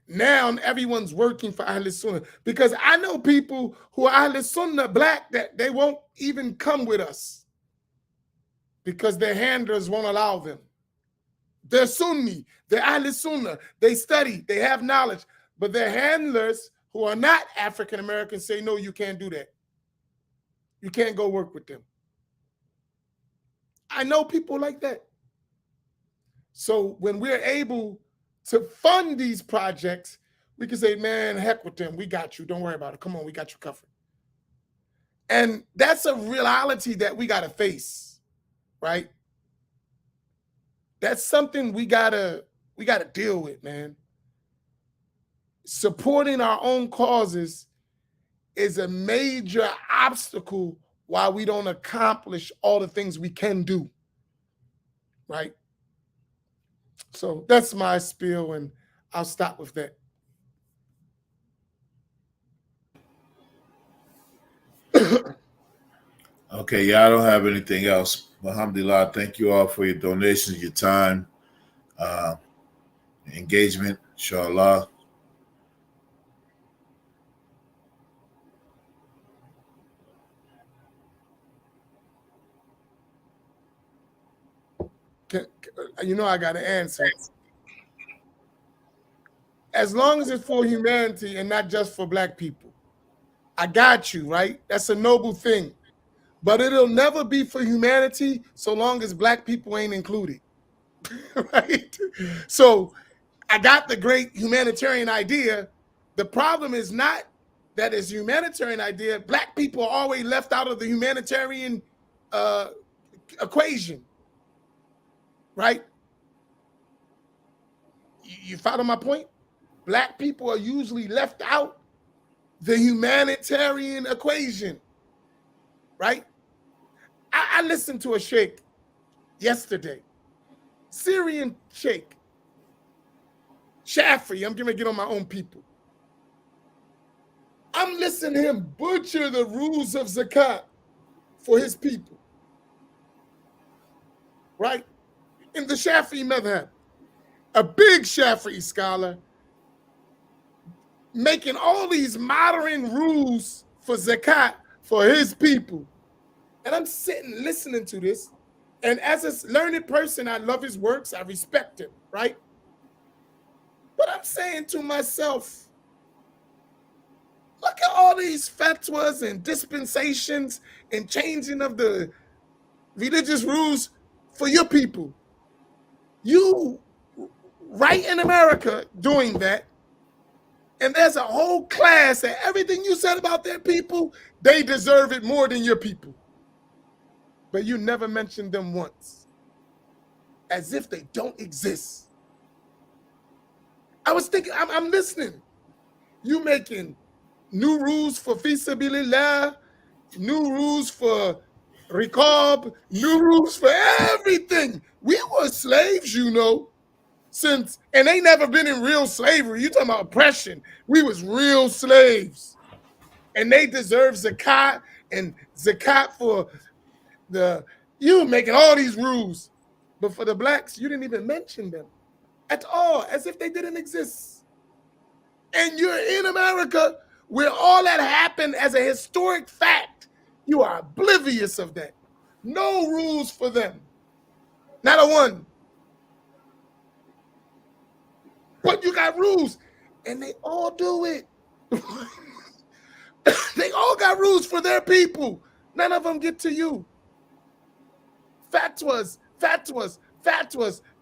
Now everyone's working for Ahl Sunnah, because I know people who are Ahl Sunnah black that they won't even come with us because their handlers won't allow them. They're Sunni, they're Ahl Sunnah, they study, they have knowledge, but their handlers who are not African Americans say, no, you can't do that. You can't go work with them. I know people like that. So when we're able to fund these projects, we can say, man, heck with them. We got you. Don't worry about it. Come on, we got you covered. And that's a reality that we got to face, right? That's something we gotta deal with, man. Supporting our own causes is a major obstacle why we don't accomplish all the things we can do, right? So that's my spiel, and I'll stop with that. Okay, yeah, I don't have anything else. Alhamdulillah, thank you all for your donations, your time, engagement, inshallah. You know I got to answer. As long as it's for humanity and not just for black people. I got you, right? That's a noble thing. But it'll never be for humanity so long as black people ain't included, right? So I got the great humanitarian idea. The problem is not that it's a humanitarian idea. Black people are always left out of the humanitarian equation, right? You follow my point? Black people are usually left out the humanitarian equation, right? I listened to a sheikh yesterday, Syrian sheikh, Shafi. I'm going to get on my own people. I'm listening to him butcher the rules of zakat for his people, right? In the Shafi madhab, a big Shafi scholar making all these modern rules for zakat for his people. And I'm sitting listening to this. And as a learned person, I love his works. I respect him, right? But I'm saying to myself, look at all these fatwas and dispensations and changing of the religious rules for your people. You, right in America, doing that. And there's a whole class that everything you said about their people, they deserve it more than your people. But you never mentioned them once, as if they don't exist. I was thinking, I'm listening. You making new rules for fi sabilillah, new rules for riqab, new rules for everything. We were slaves, you know, and they never been in real slavery. You talking about oppression. We was real slaves. And they deserve zakat and zakat for you making all these rules, but for the blacks, you didn't even mention them at all, as if they didn't exist. And you're in America where all that happened as a historic fact. You are oblivious of that. No rules for them. Not a one. But you got rules, and they all do it. They all got rules for their people. None of them get to you. Fatwas,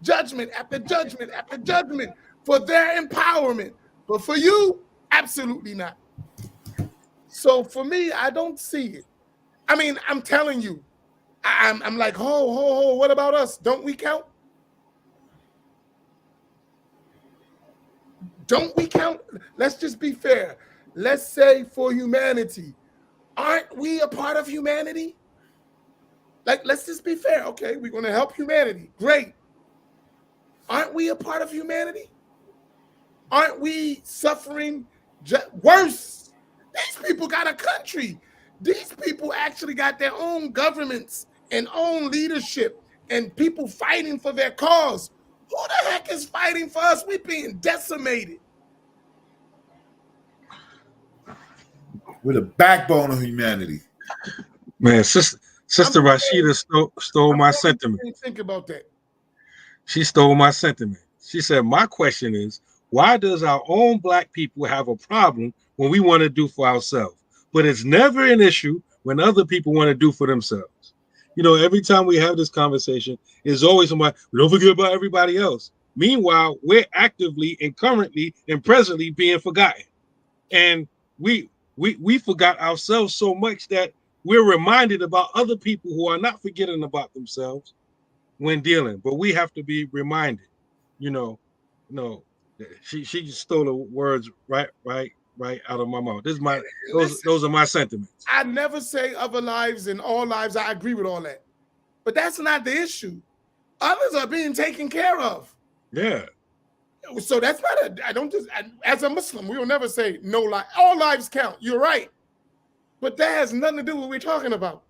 judgment after judgment after judgment for their empowerment. But for you, absolutely not. So for me, I don't see it. I mean, I'm telling you, I'm like, ho, what about us? Don't we count? Don't we count? Let's just be fair. Let's say for humanity, aren't we a part of humanity? Like, let's just be fair. Okay, we're going to help humanity. Great. Aren't we a part of humanity? Aren't we suffering worse? These people got a country. These people actually got their own governments and own leadership and people fighting for their cause. Who the heck is fighting for us? We're being decimated. We're the backbone of humanity. Man, Sister Rashida stole my sentiment. Think about that. She stole my sentiment. She said, my question is, why does our own black people have a problem when we want to do for ourselves? But it's never an issue when other people want to do for themselves. You know, every time we have this conversation, there's always somebody, don't forget about everybody else. Meanwhile, we're actively and currently and presently being forgotten. And we forgot ourselves so much that we're reminded about other people who are not forgetting about themselves when dealing. But we have to be reminded, you know, no, she just stole the words right out of my mouth. This is my those are my sentiments. I never say other lives and all lives. I agree with all that. But that's not the issue. Others are being taken care of. Yeah. So that's not as a Muslim, we will never say no life. All lives count. You're right. But that has nothing to do with what we're talking about.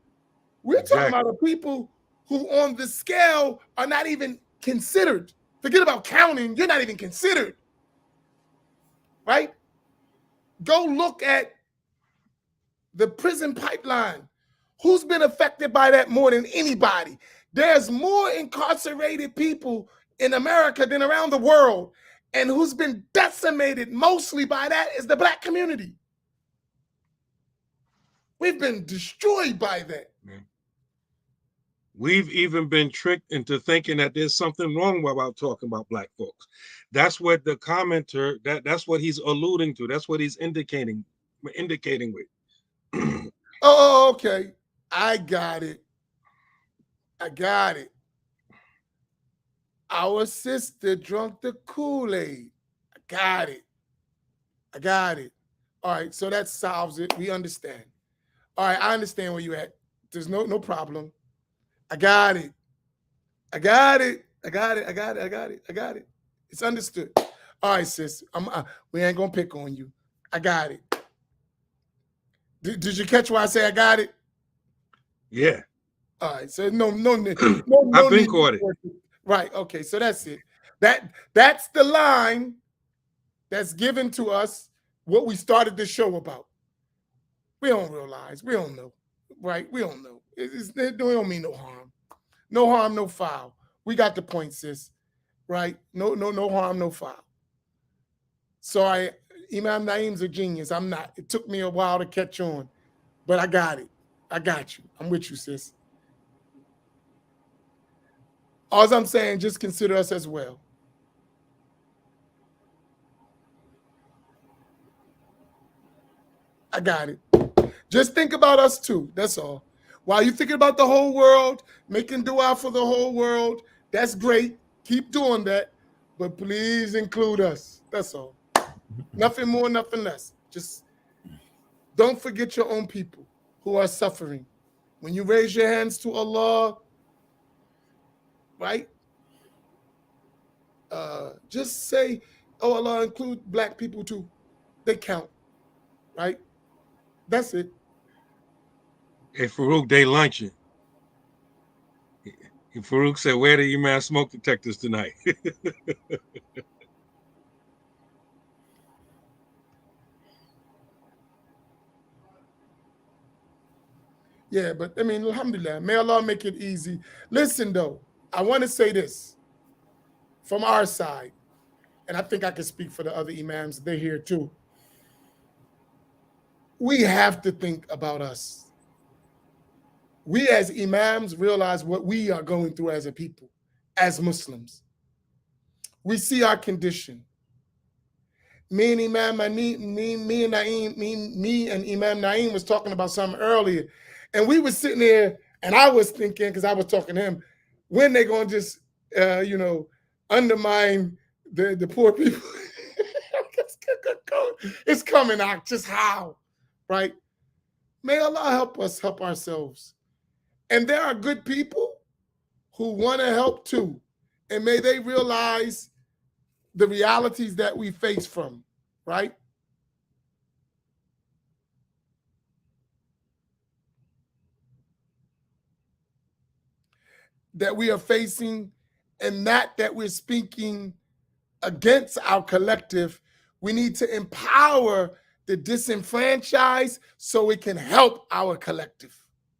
We're talking about the people who on the scale are not even considered. Forget about counting. You're not even considered. Right? Go look at the prison pipeline. Who's been affected by that more than anybody? There's more incarcerated people in America than around the world. And who's been decimated mostly by that is the Black community. We've been destroyed by that. We've even been tricked into thinking that there's something wrong about talking about Black folks. That's what the commenter, that's what he's alluding to. That's what he's indicating with. Oh, okay. I got it. Our sister drunk the Kool-Aid. I got it. All right, so that solves it. We understand. All right, I understand where you're at. There's no problem. I got it. It's understood. All right, sis. We ain't gonna pick on you. I got it. Did you catch why I say I got it? Yeah. All right. So no I've been caught it. Right. Okay. So that's it. That's the line that's given to us what we started the show about. We don't realize. We don't know. Right? We don't know. It don't mean no harm. No harm, no foul. We got the point, sis. Right? No harm, no foul. So Imam Naeem's a genius. I'm not. It took me a while to catch on, but I got it. I got you. I'm with you, sis. All I'm saying, just consider us as well. I got it. Just think about us too. That's all. While you're thinking about the whole world, making dua for the whole world, that's great. Keep doing that. But please include us. That's all. Nothing more, nothing less. Just don't forget your own people who are suffering. When you raise your hands to Allah, right? Just say, oh, Allah, include Black people too. They count, right? That's it. Hey, Farouk, they lunching. Farouk said, where do you man smoke detectors tonight? Yeah, but I mean, alhamdulillah, may Allah make it easy. Listen, though, I want to say this from our side, and I think I can speak for the other imams. They're here too. We have to think about us. We as imams realize what we are going through as a people, as Muslims. We see our condition. Me and Imam Naeem was talking about something earlier, and we were sitting there, and I was thinking, because I was talking to him, when they gonna just undermine the poor people? It's coming out. Just how, right? May Allah help us help ourselves. And there are good people who want to help too. And may they realize the realities that we face from, right? That we are facing, and that we're speaking against our collective. We need to empower the disenfranchised so it can help our collective.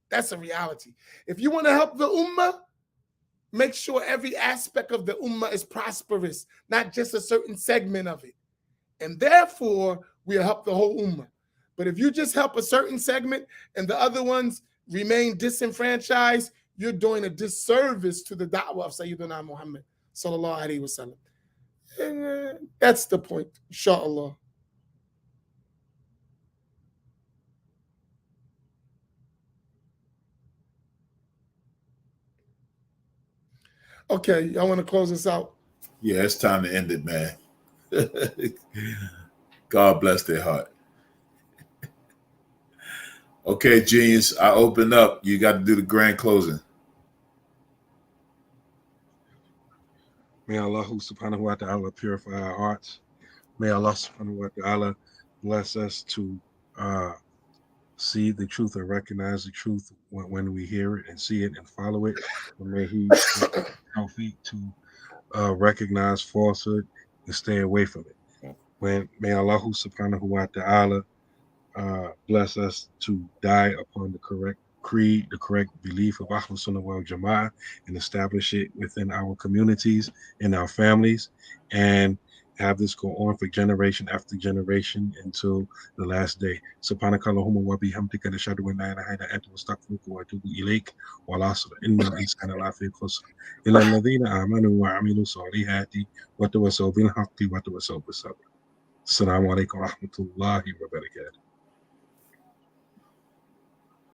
That's a reality. If you want to help the ummah, make sure every aspect of the ummah is prosperous, not just a certain segment of it. And therefore, we'll help the whole ummah. But if you just help a certain segment and the other ones remain disenfranchised, you're doing a disservice to the da'wah of Sayyidina Muhammad sallallahu alaihi wasallam. And that's the point, inshallah. Okay, y'all want to close this out? Yeah, it's time to end it, man. God bless their heart. Okay, genius, I open up. You got to do the grand closing. May Allah subhanahu wa ta'ala purify our hearts. May Allah subhanahu wa ta'ala bless us to see the truth and recognize the truth when we hear it and see it and follow it. And may He help feet to recognize falsehood and stay away from it. May Allah subhanahu wa ta'ala bless us to die upon the correct creed, the correct belief of Ahlus Sunnah wal Jama'ah, and establish it within our communities, in our families, and have this go on for generation after generation until the last day. Subhanakallahumma wa bihamdika nashhadu an la ilaha illa anta nastaghfiruka wa atubu ilayk wa la asra innal insana lafi khusr illa alladhina amanu wa amilu salihati wa tawassaw bil haqqi wa tawassaw bis sabr. Assalamu alaikum wa rahmatullahi wa barakatuh.